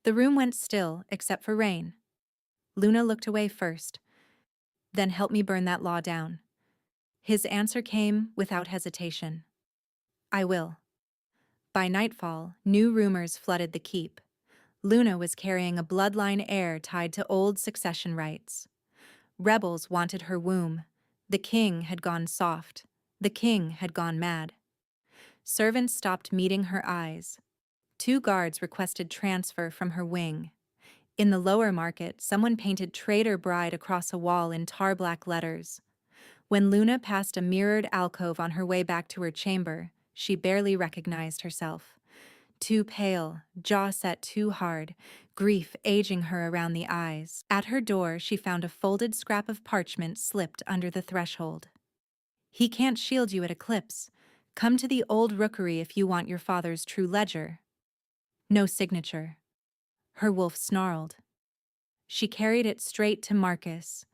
Speaker 1: The room went still, except for Rain. Luna looked away first. "Then help me burn that law down." His answer came without hesitation. "I will." By nightfall, new rumors flooded the keep. Luna was carrying a bloodline heir tied to old succession rights. Rebels wanted her womb. The king had gone soft. The king had gone mad. Servants stopped meeting her eyes. 2 guards requested transfer from her wing. In the lower market, someone painted "Traitor Bride" across a wall in tar-black letters. When Luna passed a mirrored alcove on her way back to her chamber, she barely recognized herself. Too pale, jaw set too hard, grief aging her around the eyes. At her door, she found a folded scrap of parchment slipped under the threshold. "He can't shield you at Eclipse. Come to the old rookery if you want your father's true ledger." No signature. Her wolf snarled. She carried it straight to Marcus.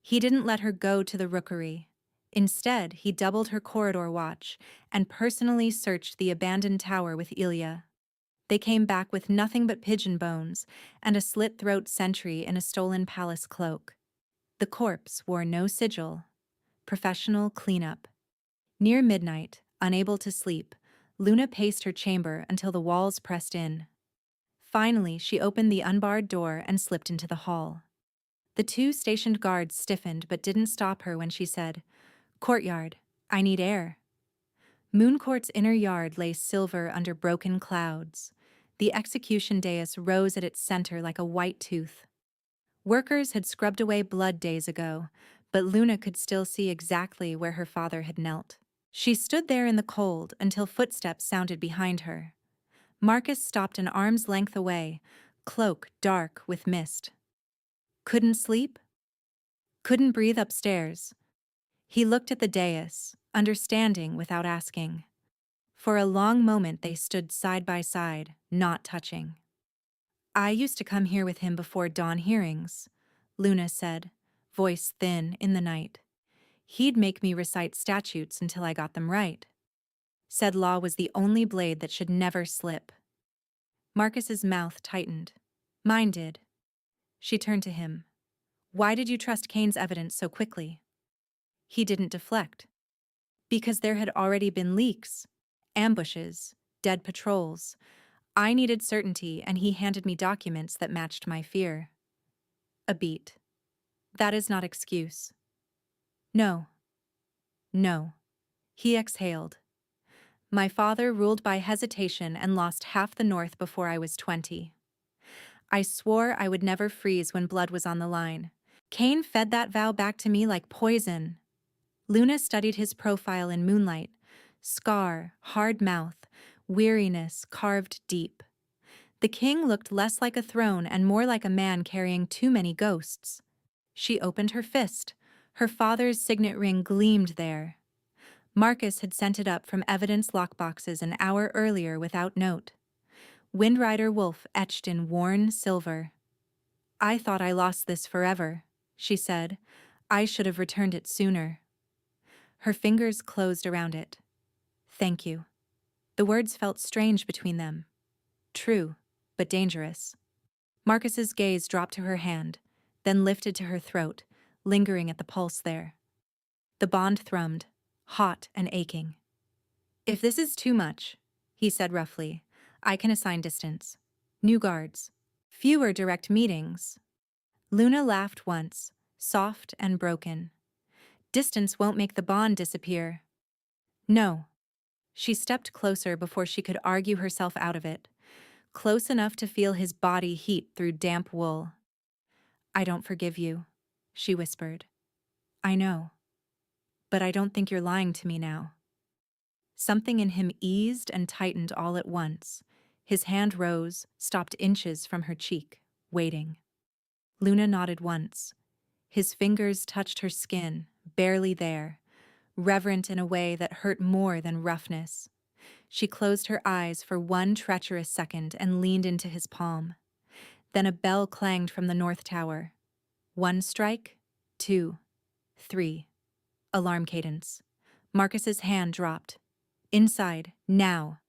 Speaker 1: He didn't let her go to the rookery. Instead, he doubled her corridor watch and personally searched the abandoned tower with Ilya. They came back with nothing but pigeon bones and a slit-throat sentry in a stolen palace cloak. The corpse wore no sigil. Professional cleanup. Near midnight, unable to sleep, Luna paced her chamber until the walls pressed in. Finally, she opened the unbarred door and slipped into the hall. The 2 stationed guards stiffened but didn't stop her when she said, "Courtyard, I need air." Mooncourt's inner yard lay silver under broken clouds. The execution dais rose at its center like a white tooth. Workers had scrubbed away blood days ago, but Luna could still see exactly where her father had knelt. She stood there in the cold until footsteps sounded behind her. Marcus stopped an arm's length away, cloak dark with mist. Couldn't sleep? Couldn't breathe upstairs. He looked at the dais, understanding without asking. For a long moment they stood side by side, not touching. "I used to come here with him before dawn hearings," Luna said, voice thin in the night. "He'd make me recite statutes until I got them right. Said law was the only blade that should never slip." Marcus's mouth tightened. Mine did. She turned to him. "Why did you trust Cain's evidence so quickly?" He didn't deflect. "Because there had already been leaks, ambushes, dead patrols. I needed certainty, and he handed me documents that matched my fear." A beat. "That is not excuse." "No. No." He exhaled. "My father ruled by hesitation and lost half the North before I was 20. I swore I would never freeze when blood was on the line. Cain fed that vow back to me like poison." Luna studied his profile in moonlight. Scar, hard mouth, weariness carved deep. The king looked less like a throne and more like a man carrying too many ghosts. She opened her fist. Her father's signet ring gleamed there. Marcus had sent it up from evidence lockboxes an hour earlier without note. Windrider Wolf etched in worn silver. "I thought I lost this forever," she said. "I should have returned it sooner." Her fingers closed around it. "Thank you." The words felt strange between them. True, but dangerous. Marcus's gaze dropped to her hand, then lifted to her throat, lingering at the pulse there. The bond thrummed, hot and aching. "If this is too much," he said roughly, "I can assign distance. New guards. Fewer direct meetings." Luna laughed once, soft and broken. "Distance won't make the bond disappear." "No." She stepped closer before she could argue herself out of it, close enough to feel his body heat through damp wool. "I don't forgive you," she whispered. "I know. But I don't think you're lying to me now." Something in him eased and tightened all at once. His hand rose, stopped inches from her cheek, waiting. Luna nodded once. His fingers touched her skin, barely there, reverent in a way that hurt more than roughness. She closed her eyes for one treacherous second and leaned into his palm. Then a bell clanged from the north tower. 1 strike, 2, 3. Alarm cadence. Marcus's hand dropped. Inside, now.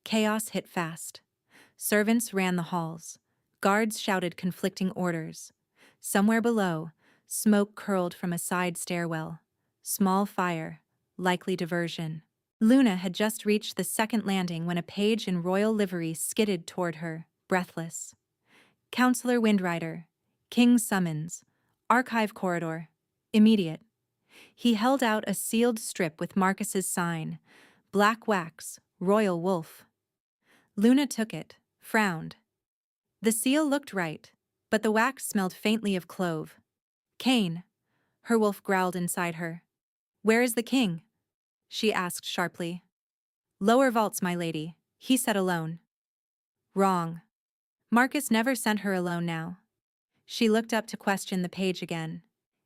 Speaker 1: Chaos hit fast. Servants ran the halls. Guards shouted conflicting orders. Somewhere below, smoke curled from a side stairwell. Small fire, likely diversion. Luna had just reached the second landing when a page in royal livery skidded toward her, breathless. Counselor Windrider. King's summons. Archive corridor. Immediate. He held out a sealed strip with Marcus's sign. Black wax, Royal Wolf. Luna took it, frowned. The seal looked right, but the wax smelled faintly of clove. Kane. Her wolf growled inside her. Where is the king? She asked sharply. Lower vaults, my lady, he said alone. Wrong. Marcus never sent her alone now. She looked up to question the page again.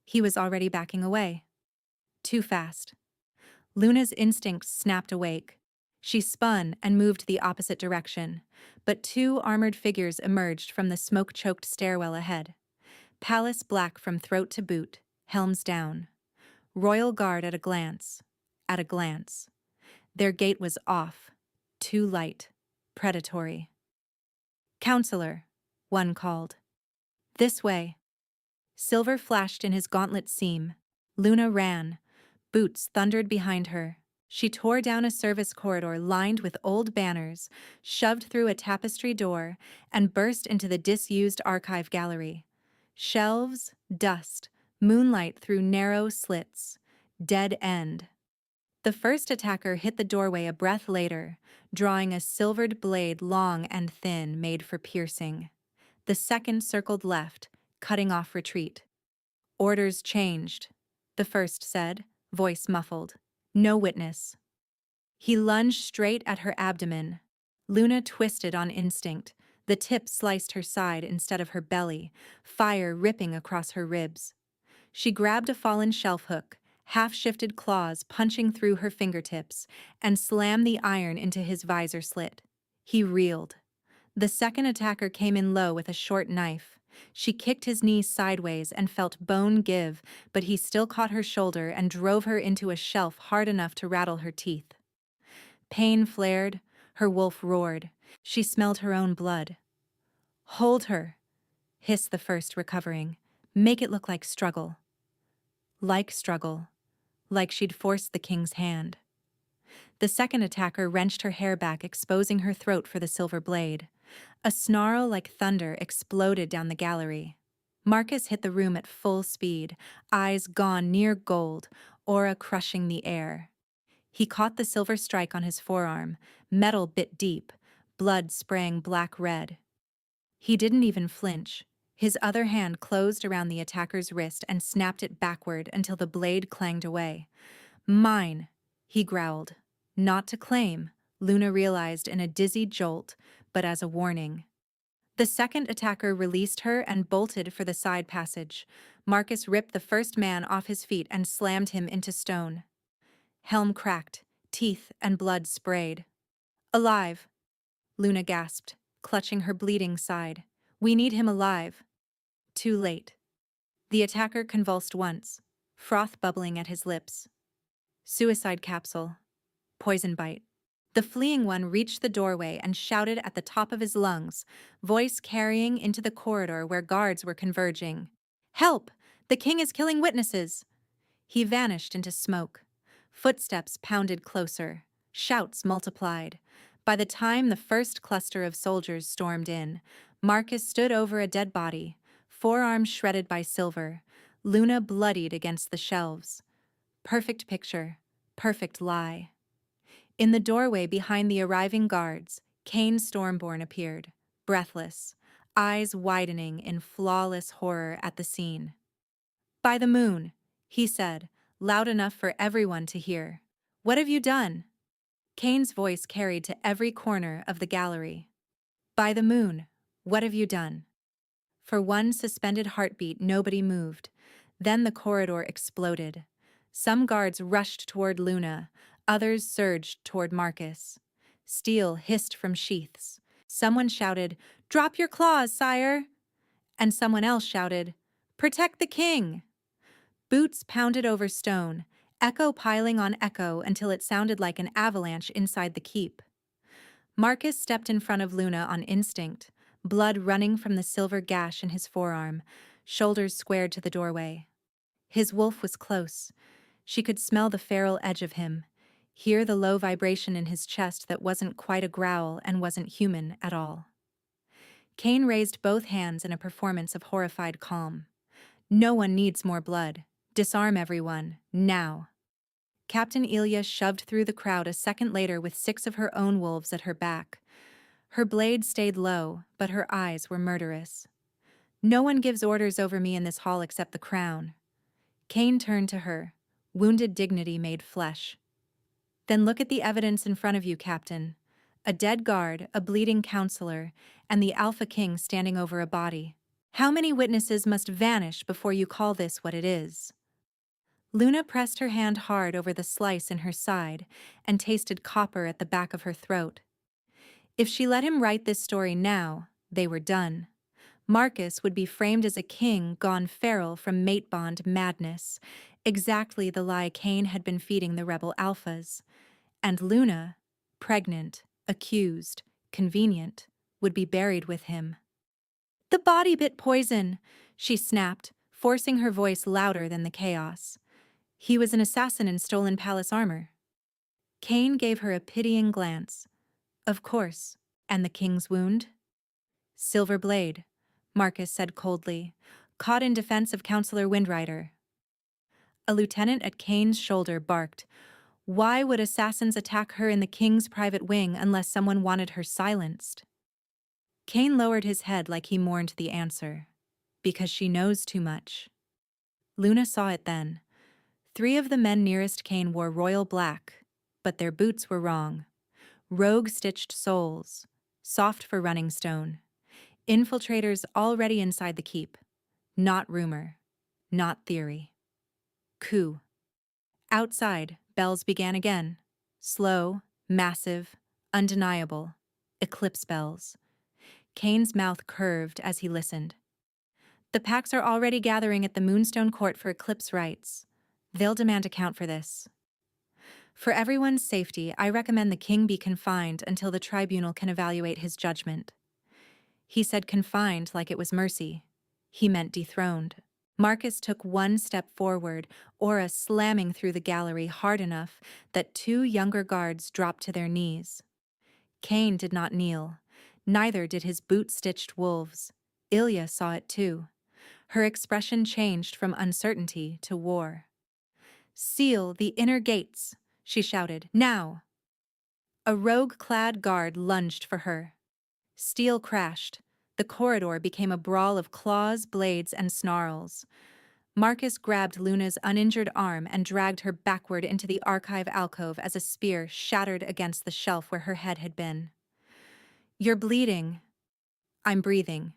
Speaker 1: He was already backing away. Too fast. Luna's instincts snapped awake. She spun and moved the opposite direction, but 2 armored figures emerged from the smoke-choked stairwell ahead. Palace black from throat to boot, helms down. Royal guard at a glance. At a glance. Their gait was off. Too light. Predatory. Counselor, one called. This way. Silver flashed in his gauntlet seam. Luna ran. Boots thundered behind her. She tore down a service corridor lined with old banners, shoved through a tapestry door, and burst into the disused archive gallery. Shelves, dust, moonlight through narrow slits. Dead end. The first attacker hit the doorway a breath later, drawing a silvered blade long and thin made for piercing. The second circled left, cutting off retreat. Orders changed, the first said, voice muffled. No witness. He lunged straight at her abdomen. Luna twisted on instinct. The tip sliced her side instead of her belly, fire ripping across her ribs. She grabbed a fallen shelf hook, half-shifted claws punching through her fingertips, and slammed the iron into his visor slit. He reeled. The second attacker came in low with a short knife. She kicked his knee sideways and felt bone give, but he still caught her shoulder and drove her into a shelf hard enough to rattle her teeth. Pain flared. Her wolf roared. She smelled her own blood. Hold her, hissed the first, recovering. Make it look like struggle. Like struggle. Like she'd forced the king's hand. The second attacker wrenched her hair back, exposing her throat for the silver blade. A snarl like thunder exploded down the gallery. Marcus hit the room at full speed, eyes gone near gold, aura crushing the air. He caught the silver strike on his forearm, metal bit deep, blood spraying black-red. He didn't even flinch. His other hand closed around the attacker's wrist and snapped it backward until the blade clanged away. Mine, he growled. Not to claim, Luna realized in a dizzy jolt, but as a warning. The second attacker released her and bolted for the side passage. Marcus ripped the first man off his feet and slammed him into stone. Helm cracked, teeth and blood sprayed. Alive, Luna gasped, clutching her bleeding side. We need him alive. Too late. The attacker convulsed once, froth bubbling at his lips. Suicide capsule. Poison bite. The fleeing one reached the doorway and shouted at the top of his lungs, voice carrying into the corridor where guards were converging. Help! The king is killing witnesses! He vanished into smoke. Footsteps pounded closer. Shouts multiplied. By the time the first cluster of soldiers stormed in, Marcus stood over a dead body, forearms shredded by silver, Luna bloodied against the shelves. Perfect picture. Perfect lie. In the doorway behind the arriving guards, Kane Stormborn appeared, breathless, eyes widening in flawless horror at the scene. By the moon, he said, loud enough for everyone to hear. What have you done? Kane's voice carried to every corner of the gallery. By the moon, what have you done? For one suspended heartbeat, nobody moved. Then the corridor exploded. Some guards rushed toward Luna, others surged toward Marcus. Steel hissed from sheaths. Someone shouted, "Drop your claws, sire!" And someone else shouted, "Protect the king!" Boots pounded over stone, echo piling on echo until it sounded like an avalanche inside the keep. Marcus stepped in front of Luna on instinct, blood running from the silver gash in his forearm, shoulders squared to the doorway. His wolf was close. She could smell the feral edge of him, hear the low vibration in his chest that wasn't quite a growl and wasn't human at all. Cain raised both hands in a performance of horrified calm. "No one needs more blood. Disarm everyone, now." Captain Ilya shoved through the crowd a second later with 6 of her own wolves at her back. Her blade stayed low, but her eyes were murderous. "No one gives orders over me in this hall except the crown." Cain turned to her, wounded dignity made flesh. "Then look at the evidence in front of you, Captain. A dead guard, a bleeding counselor, and the Alpha King standing over a body. How many witnesses must vanish before you call this what it is?" Luna pressed her hand hard over the slice in her side and tasted copper at the back of her throat. If she let him write this story now, they were done. Marcus would be framed as a king gone feral from mate bond madness, exactly the lie Cain had been feeding the rebel alphas. And Luna, pregnant, accused, convenient, would be buried with him. "The body bit poison," she snapped, forcing her voice louder than the chaos. "He was an assassin in stolen palace armor." Cain gave her a pitying glance. "Of course. And the king's wound?" "Silver blade," Marcus said coldly, "caught in defense of Counselor Windrider." A lieutenant at Cain's shoulder barked, "Why would assassins attack her in the king's private wing unless someone wanted her silenced?" Cain lowered his head like he mourned the answer. "Because she knows too much." Luna saw it then. 3 of the men nearest Cain wore royal black, but their boots were wrong. Rogue-stitched soles, soft for running stone. Infiltrators already inside the keep. Not rumor. Not theory. Coup. Outside, bells began again. Slow, massive, undeniable. Eclipse bells. Cain's mouth curved as he listened. "The packs are already gathering at the Moonstone Court for eclipse rites. They'll demand account for this. For everyone's safety, I recommend the king be confined until the tribunal can evaluate his judgment." He said confined like it was mercy. He meant dethroned. Marcus took 1 step forward, aura slamming through the gallery hard enough that 2 younger guards dropped to their knees. Cain did not kneel. Neither did his boot-stitched wolves. Ilya saw it too. Her expression changed from uncertainty to war. "Seal the inner gates," she shouted. "Now!" A rogue-clad guard lunged for her. Steel crashed. The corridor became a brawl of claws, blades, and snarls. Marcus grabbed Luna's uninjured arm and dragged her backward into the archive alcove as a spear shattered against the shelf where her head had been. "You're bleeding." "I'm breathing."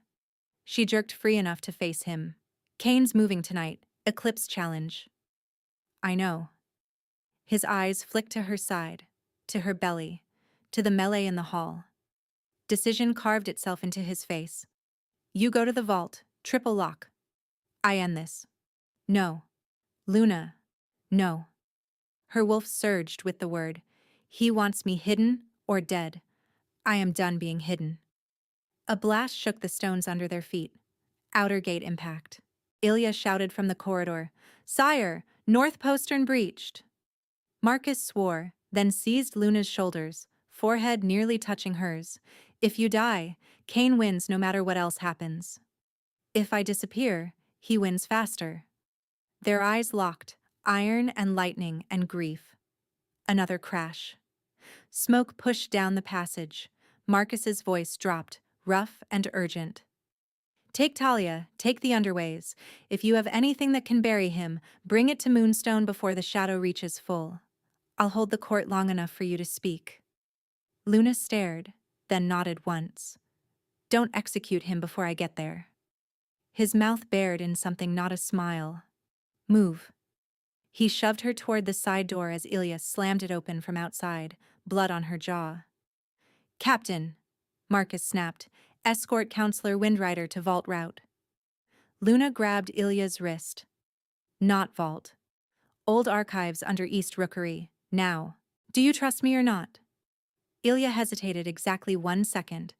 Speaker 1: She jerked free enough to face him. "Cain's moving tonight. Eclipse challenge." "I know." His eyes flicked to her side, to her belly, to the melee in the hall. Decision carved itself into his face. "You go to the vault, triple lock. I end this." "No." "Luna." "No." Her wolf surged with the word. "He wants me hidden or dead. I am done being hidden." A blast shook the stones under their feet. Outer gate impact. Ilya shouted from the corridor, "Sire, north postern breached." Marcus swore, then seized Luna's shoulders, forehead nearly touching hers. "If you die, Cain wins no matter what else happens. If I disappear, he wins faster." Their eyes locked, iron and lightning and grief. Another crash. Smoke pushed down the passage. Marcus's voice dropped, rough and urgent. "Take Talia, take the underways. If you have anything that can bury him, bring it to Moonstone before the shadow reaches full. I'll hold the court long enough for you to speak." Luna stared, then nodded once. "Don't execute him before I get there." His mouth bared in something not a smile. "Move." He shoved her toward the side door as Ilya slammed it open from outside, blood on her jaw. "Captain!" Marcus snapped. Escort Counselor Windrider to vault route. Luna grabbed Ilya's wrist. Not vault. Old archives under East Rookery. Now. Do you trust me or not? Ilya hesitated exactly 1 second,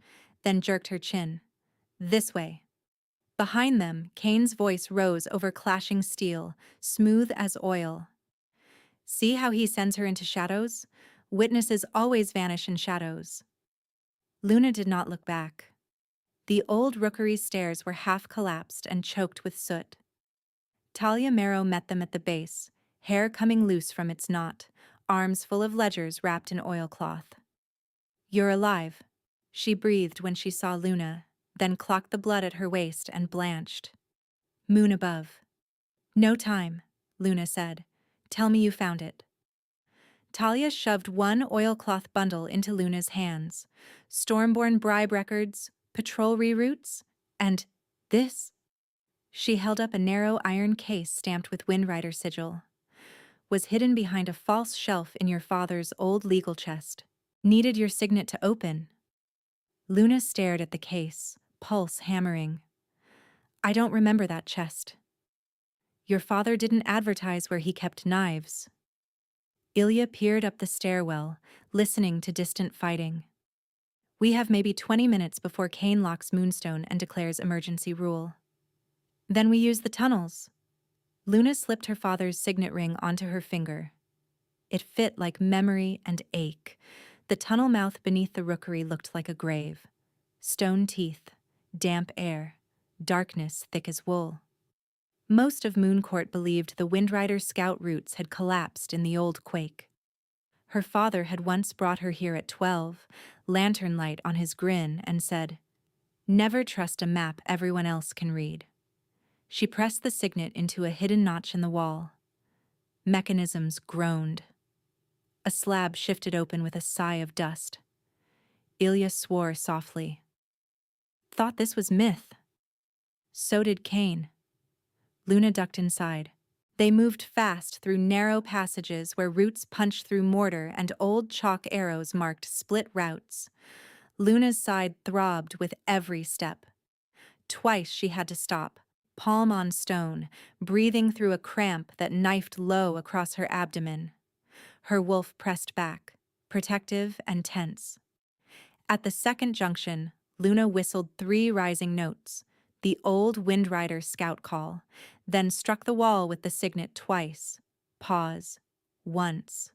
Speaker 1: then jerked her chin. This way. Behind them, Kane's voice rose over clashing steel, smooth as oil. See how he sends her into shadows? Witnesses always vanish in shadows. Luna did not look back. The old rookery stairs were half collapsed and choked with soot. Talia Marrow met them at the base, hair coming loose from its knot, arms full of ledgers wrapped in oilcloth. You're alive, she breathed when she saw Luna, then clocked the blood at her waist and blanched. Moon above. No time, Luna said. Tell me you found it. Talia shoved one oilcloth bundle into Luna's hands. Stormborn bribe records, patrol reroutes, and this. She held up a narrow iron case stamped with Windrider sigil. Was hidden behind a false shelf in your father's old legal chest. Needed your signet to open. Luna stared at the case, pulse hammering. I don't remember that chest. Your father didn't advertise where he kept knives. Ilya peered up the stairwell, listening to distant fighting. We have maybe 20 minutes before Kane locks Moonstone and declares emergency rule. Then we use the tunnels. Luna slipped her father's signet ring onto her finger. It fit like memory and ache. The tunnel mouth beneath the rookery looked like a grave. Stone teeth, damp air, darkness thick as wool. Most of Mooncourt believed the Windrider scout routes had collapsed in the old quake. Her father had once brought her here at 12, lantern light on his grin, and said, "Never trust a map everyone else can read." She pressed the signet into a hidden notch in the wall. Mechanisms groaned. A slab shifted open with a sigh of dust. Ilya swore softly. Thought this was myth. So did Kane. Luna ducked inside. They moved fast through narrow passages where roots punched through mortar and old chalk arrows marked split routes. Luna's side throbbed with every step. Twice she had to stop, palm on stone, breathing through a cramp that knifed low across her abdomen. Her wolf pressed back, protective and tense. At the second junction, Luna whistled 3 rising notes, the old Windrider scout call, then struck the wall with the signet twice. Pause. Once.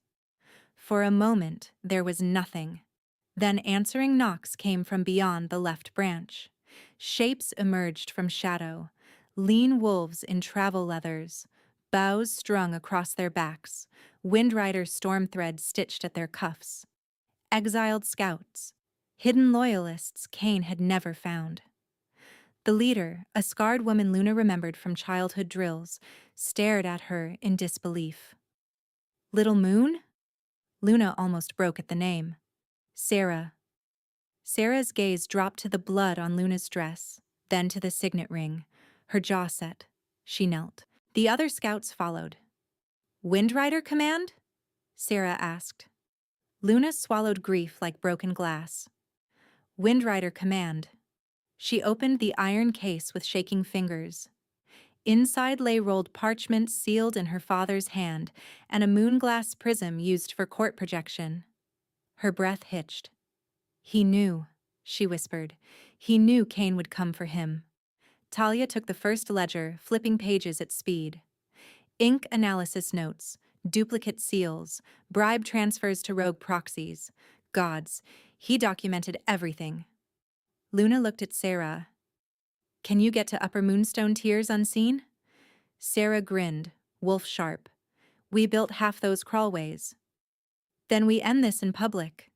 Speaker 1: For a moment, there was nothing. Then answering knocks came from beyond the left branch. Shapes emerged from shadow, lean wolves in travel leathers, bows strung across their backs, Windrider storm thread stitched at their cuffs. Exiled scouts, hidden loyalists Kane had never found. The leader, a scarred woman Luna remembered from childhood drills, stared at her in disbelief. Little Moon? Luna almost broke at the name. Sarah. Sarah's gaze dropped to the blood on Luna's dress, then to the signet ring. Her jaw set. She knelt. The other scouts followed. Windrider command? Sarah asked. Luna swallowed grief like broken glass. Windrider command. She opened the iron case with shaking fingers. Inside lay rolled parchment sealed in her father's hand and a moonglass prism used for court projection. Her breath hitched. He knew, she whispered. He knew Kane would come for him. Talia took the first ledger, flipping pages at speed. Ink analysis notes, duplicate seals, bribe transfers to rogue proxies. Gods, he documented everything. Luna looked at Sarah. Can you get to Upper Moonstone Tiers unseen? Sarah grinned, wolf sharp. We built half those crawlways. Then we end this in public.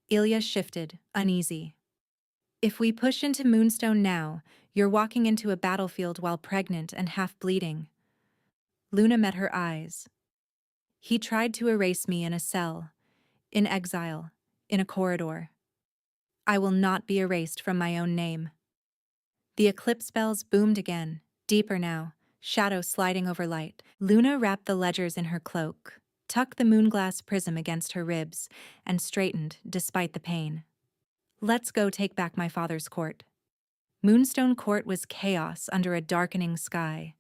Speaker 1: Ilya shifted, uneasy. If we push into Moonstone now, you're walking into a battlefield while pregnant and half bleeding. Luna met her eyes. He tried to erase me in a cell, in exile, in a corridor. I will not be erased from my own name. The eclipse bells boomed again, deeper now, shadow sliding over light. Luna wrapped the ledgers in her cloak, tucked the moonglass prism against her ribs, and straightened despite the pain. Let's go take back my father's court. Moonstone Court was chaos under a darkening sky.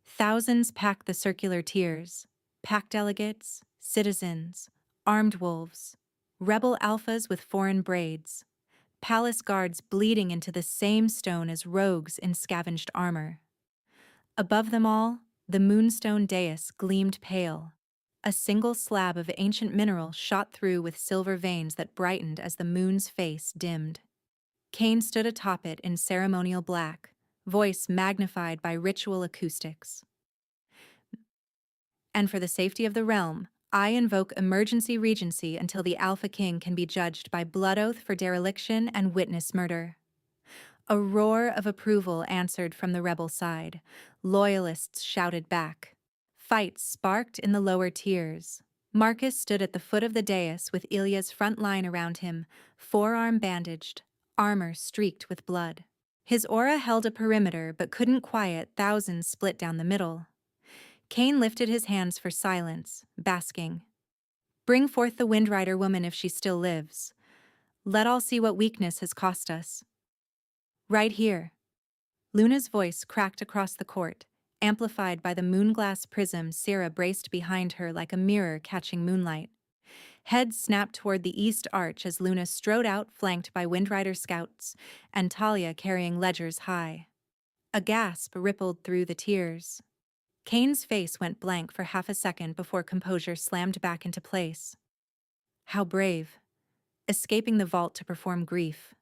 Speaker 1: Thousands packed the circular tiers, pack delegates, citizens, armed wolves, rebel alphas with foreign braids, palace guards bleeding into the same stone as rogues in scavenged armor. Above them all, the moonstone dais gleamed pale. A single slab of ancient mineral shot through with silver veins that brightened as the moon's face dimmed. Cain stood atop it in ceremonial black, voice magnified by ritual acoustics. And for the safety of the realm, I invoke emergency regency until the Alpha King can be judged by blood oath for dereliction and witness murder. A roar of approval answered from the rebel side. Loyalists shouted back. Fights sparked in the lower tiers. Marcus stood at the foot of the dais with Ilya's front line around him, forearm bandaged, armor streaked with blood. His aura held a perimeter but couldn't quiet thousands split down the middle. Cain lifted his hands for silence, basking. Bring forth the Windrider woman if she still lives. Let all see what weakness has cost us. Right here. Luna's voice cracked across the court, amplified by the moonglass prism Syrah braced behind her like a mirror catching moonlight. Heads snapped toward the east arch as Luna strode out flanked by Windrider scouts, and Talia carrying ledgers high. A gasp rippled through the tiers. Cain's face went blank for half a second before composure slammed back into place. How brave. Escaping the vault to perform grief.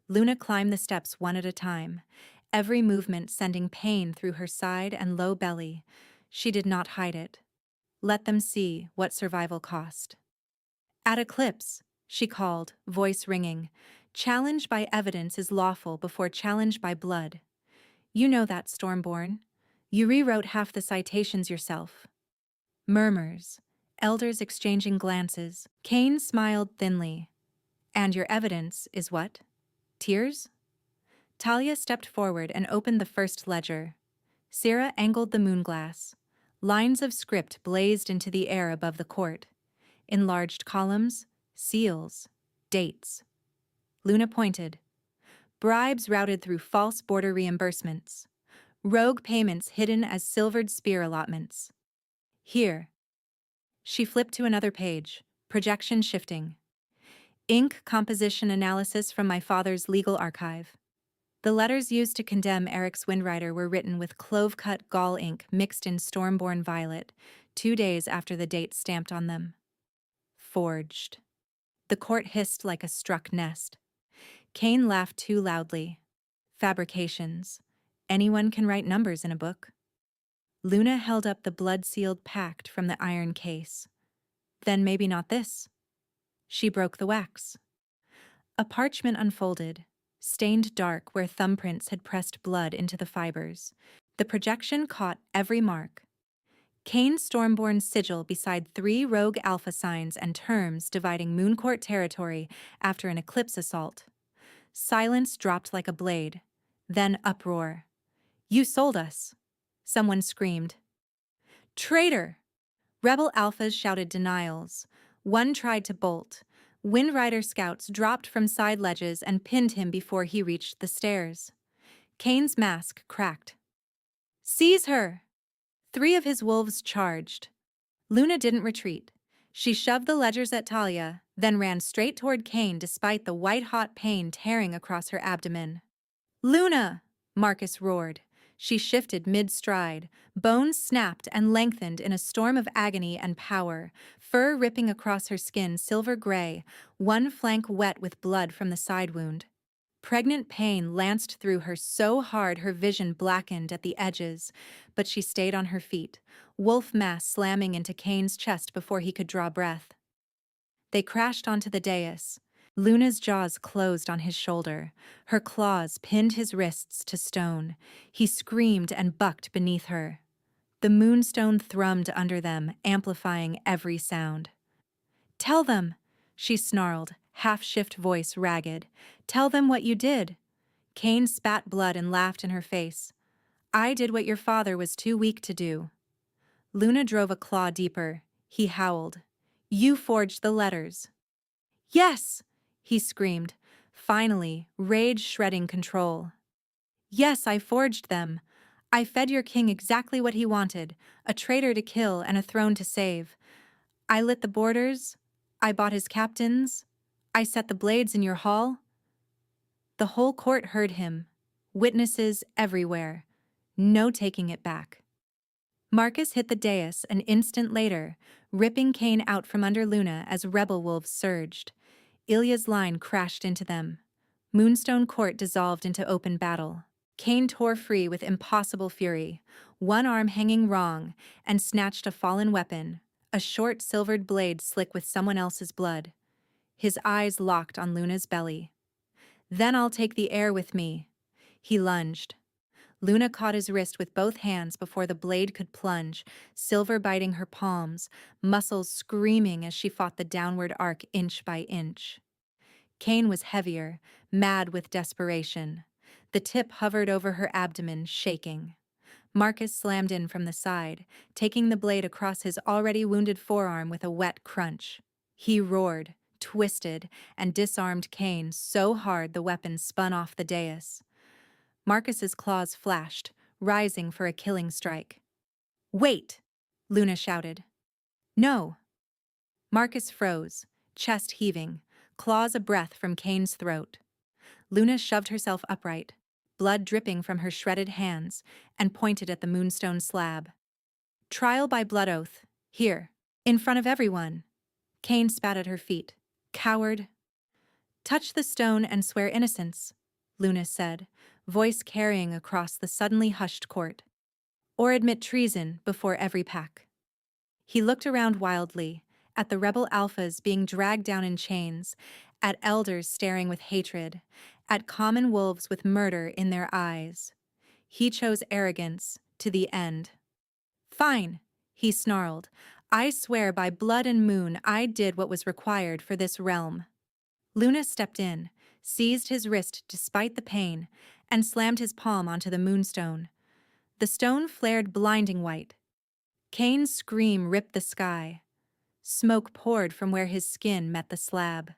Speaker 1: Luna climbed the steps one at a time, every movement sending pain through her side and low belly. She did not hide it. Let them see what survival cost. At Eclipse, she called, voice ringing. Challenge by evidence is lawful before challenge by blood. You know that, Stormborn. You rewrote half the citations yourself. Murmurs, elders exchanging glances. Cain smiled thinly. And your evidence is what? Tears? Talia stepped forward and opened the first ledger. Syrah angled the moonglass. Lines of script blazed into the air above the court. Enlarged columns, seals, dates. Luna pointed. Bribes routed through false border reimbursements. Rogue payments hidden as silvered spear allotments. Here. She flipped to another page, projection shifting. Ink composition analysis from my father's legal archive. The letters used to condemn Eric's Windrider were written with clove-cut gall ink mixed in Stormborn violet, 2 days after the date stamped on them. Forged. The court hissed like a struck nest. Cain laughed too loudly. Fabrications. Anyone can write numbers in a book. Luna held up the blood-sealed pact from the iron case. Then maybe not this. She broke the wax. A parchment unfolded, stained dark where thumbprints had pressed blood into the fibers. The projection caught every mark. Cain Stormborn's sigil beside 3 rogue alpha signs and terms dividing Mooncourt territory after an eclipse assault. Silence dropped like a blade. Then uproar. You sold us. Someone screamed. Traitor! Rebel alphas shouted denials. One tried to bolt. Windrider scouts dropped from side ledges and pinned him before he reached the stairs. Cain's mask cracked. Seize her! 3 of his wolves charged. Luna didn't retreat. She shoved the ledgers at Talia, then ran straight toward Cain despite the white-hot pain tearing across her abdomen. Luna! Marcus roared. She shifted mid-stride. Bones snapped and lengthened in a storm of agony and power, fur ripping across her skin silver gray, one flank wet with blood from the side wound. Pregnant pain lanced through her so hard her vision blackened at the edges, but she stayed on her feet, wolf mass slamming into Cain's chest before he could draw breath. They crashed onto the dais. Luna's jaws closed on his shoulder. Her claws pinned his wrists to stone. He screamed and bucked beneath her. The moonstone thrummed under them, amplifying every sound. Tell them, she snarled, half-shift voice ragged. Tell them what you did. Cain spat blood and laughed in her face. I did what your father was too weak to do. Luna drove a claw deeper. He howled. You forged the letters. Yes! He screamed. Finally, rage shredding control. Yes, I forged them. I fed your king exactly what he wanted, a traitor to kill and a throne to save. I lit the borders. I bought his captains. I set the blades in your hall. The whole court heard him. Witnesses everywhere. No taking it back. Marcus hit the dais an instant later, ripping Cain out from under Luna as rebel wolves surged. Ilya's line crashed into them. Moonstone Court dissolved into open battle. Cain tore free with impossible fury, one arm hanging wrong, and snatched a fallen weapon, a short silvered blade slick with someone else's blood. His eyes locked on Luna's belly. Then I'll take the air with me. He lunged. Luna caught his wrist with both hands before the blade could plunge, silver biting her palms, muscles screaming as she fought the downward arc inch by inch. Cain was heavier, mad with desperation. The tip hovered over her abdomen, shaking. Marcus slammed in from the side, taking the blade across his already wounded forearm with a wet crunch. He roared, twisted, and disarmed Cain so hard the weapon spun off the dais. Marcus's claws flashed, rising for a killing strike. "Wait!" Luna shouted. "No!" Marcus froze, chest heaving, claws a breath from Cain's throat. Luna shoved herself upright, blood dripping from her shredded hands, and pointed at the moonstone slab. "Trial by blood oath. Here. In front of everyone." Cain spat at her feet. "Coward." "Touch the stone and swear innocence," Luna said, voice carrying across the suddenly hushed court. "Or admit treason before every pack." He looked around wildly, at the rebel alphas being dragged down in chains, at elders staring with hatred, at common wolves with murder in their eyes. He chose arrogance to the end. "Fine," he snarled. "I swear by blood and moon I did what was required for this realm." Luna stepped in, seized his wrist despite the pain, and slammed his palm onto the moonstone. The stone flared blinding white. Cain's scream ripped the sky. Smoke poured from where his skin met the slab.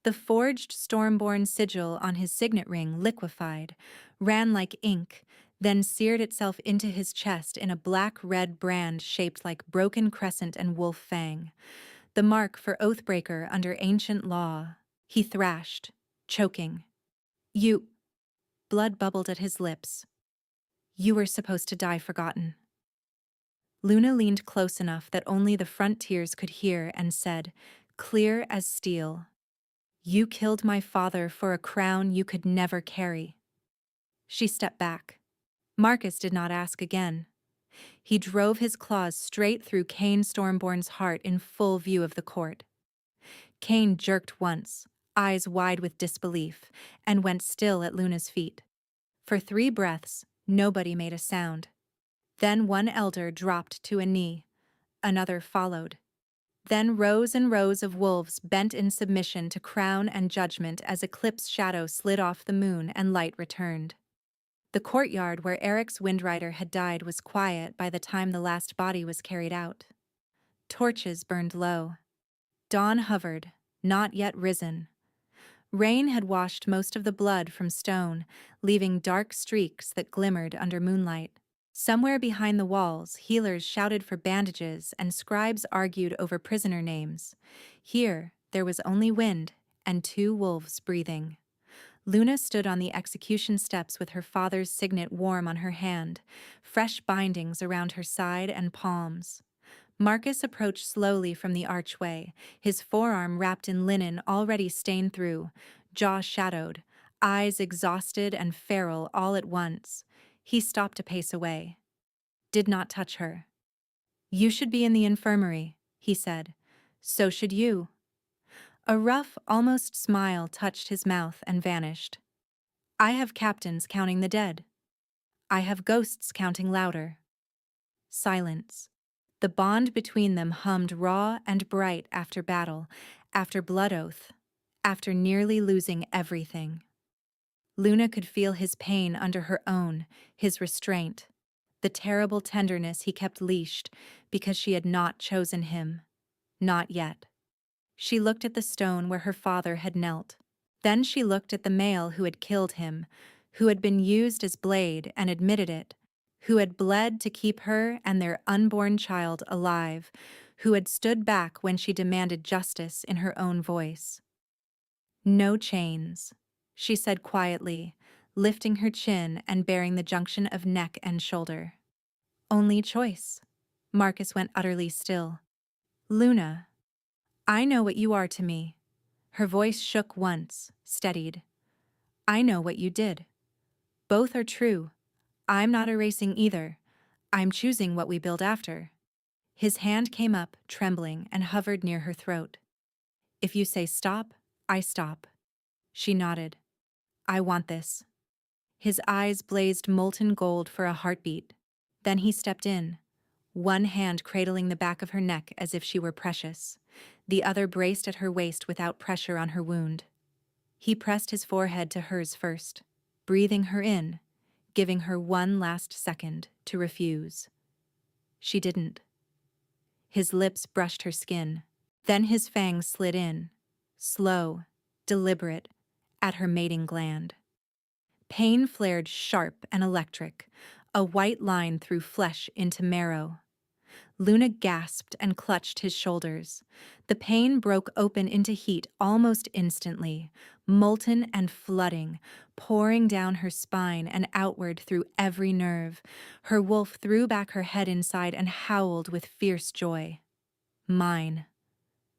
Speaker 1: The forged Stormborn sigil on his signet ring liquefied, ran like ink, then seared itself into his chest in a black-red brand shaped like broken crescent and wolf fang. The mark for Oathbreaker under ancient law. He thrashed, choking. "You—" Blood bubbled at his lips. "You were supposed to die forgotten." Luna leaned close enough that only the front tiers could hear and said, clear as steel, "You killed my father for a crown you could never carry." She stepped back. Marcus did not ask again. He drove his claws straight through Cain Stormborn's heart in full view of the court. Cain jerked once, eyes wide with disbelief, and went still at Luna's feet. For 3 breaths, nobody made a sound. Then one elder dropped to a knee. Another followed. Then rows and rows of wolves bent in submission to crown and judgment as Eclipse shadow slid off the moon and light returned. The courtyard where Eric's Windrider had died was quiet by the time the last body was carried out. Torches burned low. Dawn hovered, not yet risen. Rain had washed most of the blood from stone, leaving dark streaks that glimmered under moonlight. Somewhere behind the walls, healers shouted for bandages and scribes argued over prisoner names. Here, there was only wind and 2 wolves breathing. Luna stood on the execution steps with her father's signet warm on her hand, fresh bindings around her side and palms. Marcus approached slowly from the archway, his forearm wrapped in linen already stained through, jaw shadowed, eyes exhausted and feral all at once. He stopped a pace away. Did not touch her. "You should be in the infirmary," he said. "So should you." A rough, almost smile touched his mouth and vanished. "I have captains counting the dead. I have ghosts counting louder." Silence. The bond between them hummed raw and bright after battle, after blood oath, after nearly losing everything. Luna could feel his pain under her own, his restraint, the terrible tenderness he kept leashed because she had not chosen him. Not yet. She looked at the stone where her father had knelt. Then she looked at the male who had killed him, who had been used as blade and admitted it, who had bled to keep her and their unborn child alive, who had stood back when she demanded justice in her own voice. "No chains," she said quietly, lifting her chin and baring the junction of neck and shoulder. "Only choice." Marcus went utterly still. "Luna, I know what you are to me." Her voice shook once, steadied. "I know what you did. Both are true. I'm not erasing either. I'm choosing what we build after." His hand came up, trembling, and hovered near her throat. "If you say stop, I stop." She nodded. "I want this." His eyes blazed molten gold for a heartbeat. Then he stepped in, one hand cradling the back of her neck as if she were precious, the other braced at her waist without pressure on her wound. He pressed his forehead to hers first, breathing her in, giving her one last second to refuse. She didn't. His lips brushed her skin. Then his fangs slid in, slow, deliberate, at her mating gland. Pain flared sharp and electric, a white line through flesh into marrow. Luna gasped and clutched his shoulders. The pain broke open into heat almost instantly, molten and flooding, pouring down her spine and outward through every nerve. Her wolf threw back her head inside and howled with fierce joy. Mine.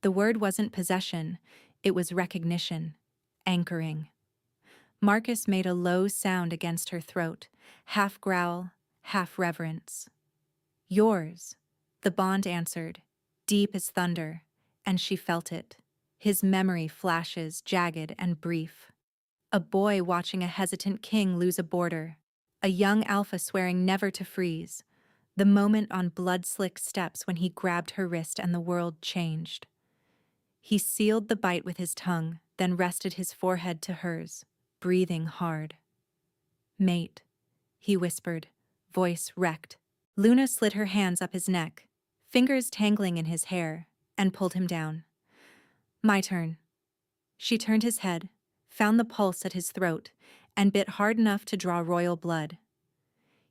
Speaker 1: The word wasn't possession, it was recognition, anchoring. Marcus made a low sound against her throat, half growl, half reverence. "Yours," the bond answered, deep as thunder, and she felt it. His memory flashes, jagged and brief. A boy watching a hesitant king lose a border, a young alpha swearing never to freeze, the moment on blood-slick steps when he grabbed her wrist and the world changed. He sealed the bite with his tongue, then rested his forehead to hers, breathing hard. "Mate," he whispered, voice wrecked. Luna slid her hands up his neck, fingers tangling in his hair, and pulled him down. "My turn." She turned his head, found the pulse at his throat, and bit hard enough to draw royal blood.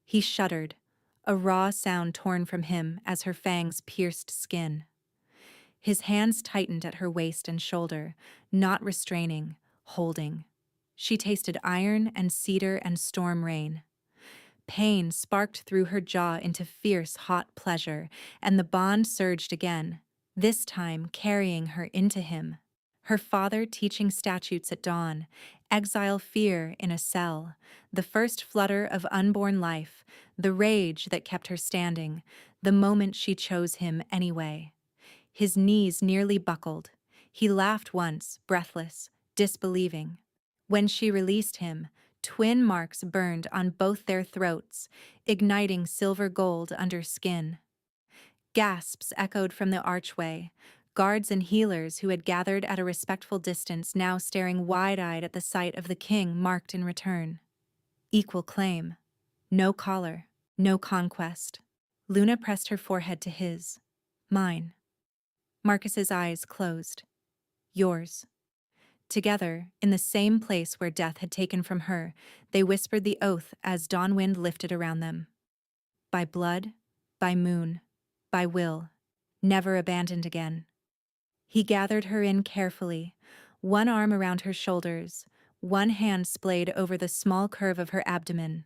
Speaker 1: He shuddered, a raw sound torn from him as her fangs pierced skin. His hands tightened at her waist and shoulder, not restraining, holding. She tasted iron and cedar and storm rain. Pain sparked through her jaw into fierce, hot pleasure, and the bond surged again, this time carrying her into him. Her father teaching statutes at dawn, exile fear in a cell, the first flutter of unborn life, the rage that kept her standing, the moment she chose him anyway. His knees nearly buckled. He laughed once, breathless, disbelieving. When she released him, twin marks burned on both their throats, igniting silver gold under skin. Gasps echoed from the archway, guards and healers who had gathered at a respectful distance now staring wide-eyed at the sight of the king marked in return. Equal claim. No collar. No conquest. Luna pressed her forehead to his. "Mine." Marcus's eyes closed. "Yours." Together, in the same place where death had taken from her, they whispered the oath as dawn wind lifted around them. By blood, by moon, by will, never abandoned again. He gathered her in carefully, one arm around her shoulders, one hand splayed over the small curve of her abdomen.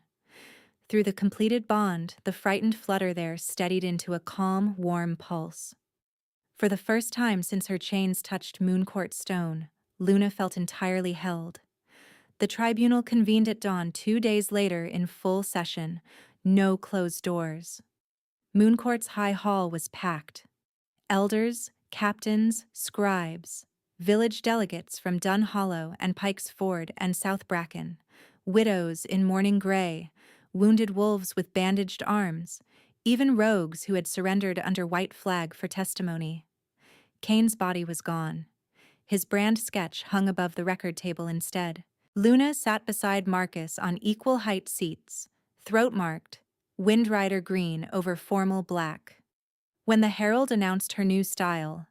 Speaker 1: Through the completed bond, the frightened flutter there steadied into a calm, warm pulse. For the first time since her chains touched Mooncourt stone, Luna felt entirely held. The tribunal convened at dawn 2 days later in full session, no closed doors. Mooncourt's high hall was packed. Elders, captains, scribes, village delegates from Dun Hollow and Pike's Ford and South Bracken, widows in mourning gray, wounded wolves with bandaged arms, even rogues who had surrendered under white flag for testimony. Kane's body was gone. His brand sketch hung above the record table instead. Luna sat beside Marcus on equal height seats, throat-marked, Windrider green over formal black. When the herald announced her new style,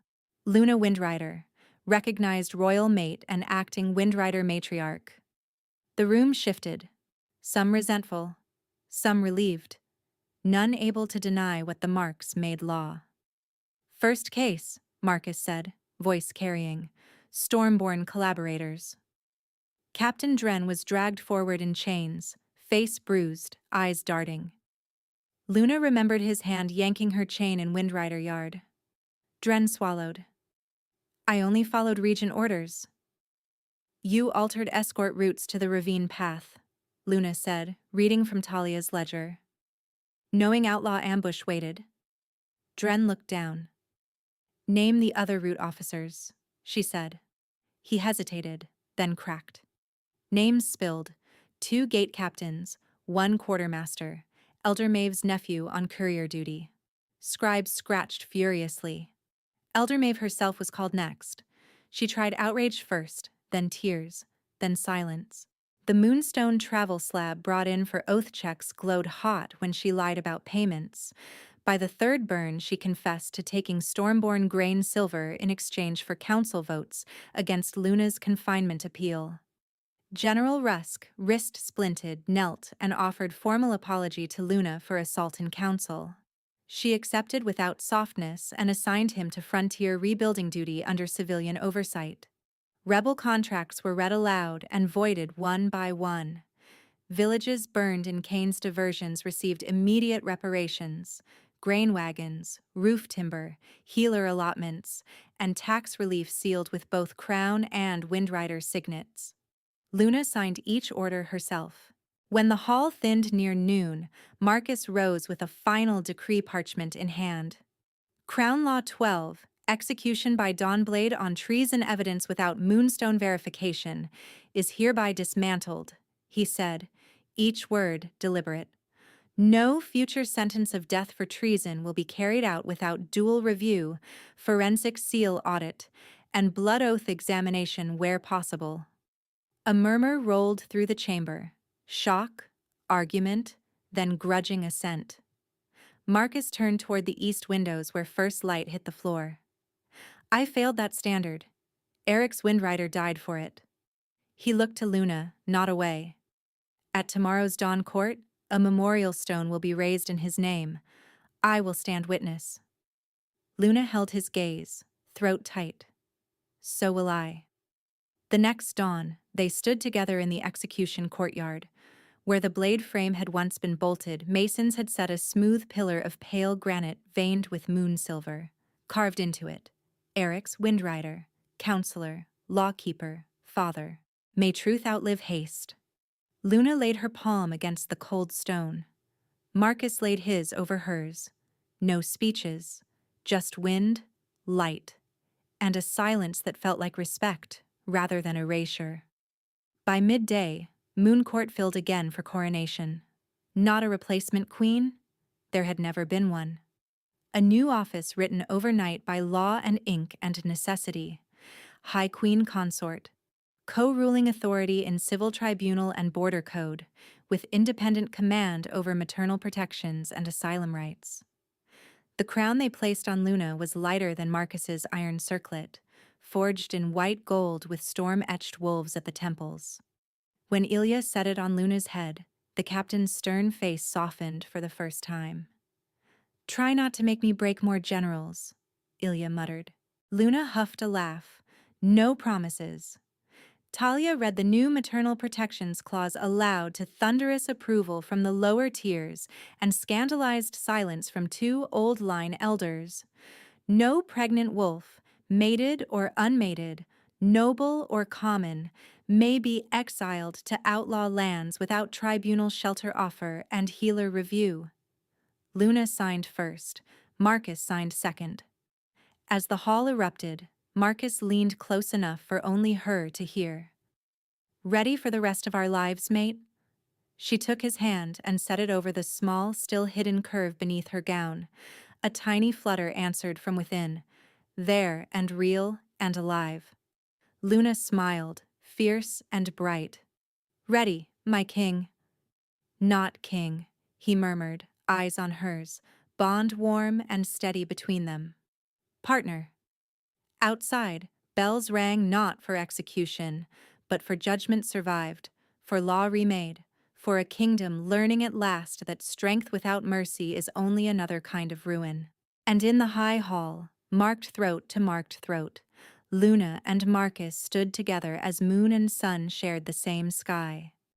Speaker 1: Luna Windrider, recognized royal mate and acting Windrider matriarch. The room shifted, some resentful, some relieved, none able to deny what the marks made law. First case, Marcus said, voice carrying. Stormborn collaborators. Captain Dren was dragged forward in chains, face bruised, eyes darting. Luna remembered his hand yanking her chain in Windrider Yard. Dren swallowed. I only followed Regent orders. You altered escort routes to the ravine path, Luna said, reading from Talia's ledger. Knowing outlaw ambush waited. Dren looked down. Name the other route officers, she said. He hesitated, then cracked. Names spilled. 2 gate captains, 1 quartermaster, Elder Maeve's nephew on courier duty. Scribes scratched furiously. Elder Maeve herself was called next. She tried outrage first, then tears, then silence. The Moonstone travel slab brought in for oath checks glowed hot when she lied about payments. By the 3rd burn, she confessed to taking Stormborn grain silver in exchange for council votes against Luna's confinement appeal. General Rusk, wrist splinted, knelt and offered formal apology to Luna for assault in council. She accepted without softness and assigned him to frontier rebuilding duty under civilian oversight. Rebel contracts were read aloud and voided one by one. Villages burned in Kane's diversions received immediate reparations, grain wagons, roof timber, healer allotments, and tax relief sealed with both Crown and Windrider signets. Luna signed each order herself. When the hall thinned near noon, Marcus rose with a final decree parchment in hand. Crown Law 12, execution by Dawnblade on treason evidence without Moonstone verification, is hereby dismantled, he said, each word deliberate. No future sentence of death for treason will be carried out without dual review, forensic seal audit, and blood oath examination where possible. A murmur rolled through the chamber. Shock, argument, then grudging assent. Marcus turned toward the east windows where first light hit the floor. I failed that standard. Eric's Windrider died for it. He looked to Luna, not away. At tomorrow's dawn court, a memorial stone will be raised in his name. I will stand witness. Luna held his gaze, throat tight. So will I. The next dawn, they stood together in the execution courtyard. Where the blade frame had once been bolted, masons had set a smooth pillar of pale granite veined with moon silver. Carved into it, Eric's Windrider, counselor, lawkeeper, father. May truth outlive haste. Luna laid her palm against the cold stone. Marcus laid his over hers. No speeches, just wind, light, and a silence that felt like respect rather than erasure. By midday, Mooncourt filled again for coronation. Not a replacement queen? There had never been one. A new office written overnight by law and ink and necessity. High Queen Consort. Co-ruling authority in civil tribunal and border code, with independent command over maternal protections and asylum rights. The crown they placed on Luna was lighter than Marcus's iron circlet, forged in white gold with storm-etched wolves at the temples. When Ilya set it on Luna's head, the captain's stern face softened for the first time. Try not to make me break more generals, Ilya muttered. Luna huffed a laugh. No promises. Talia read the new maternal protections clause aloud to thunderous approval from the lower tiers and scandalized silence from 2 old-line elders. No pregnant wolf, mated or unmated, noble or common, may be exiled to outlaw lands without tribunal shelter offer and healer review. Luna signed first, Marcus signed second. As the hall erupted, Marcus leaned close enough for only her to hear. Ready for the rest of our lives, mate? She took his hand and set it over the small, still hidden curve beneath her gown. A tiny flutter answered from within, there and real and alive. Luna smiled, fierce and bright. Ready, my king. Not king, he murmured, eyes on hers, bond warm and steady between them. Partner. Outside, Bells rang not for execution, but for judgment survived, for law remade, for a kingdom learning at last that strength without mercy is only another kind of ruin. And in the high hall, marked throat to marked throat, Luna and Marcus stood together as moon and sun shared the same sky.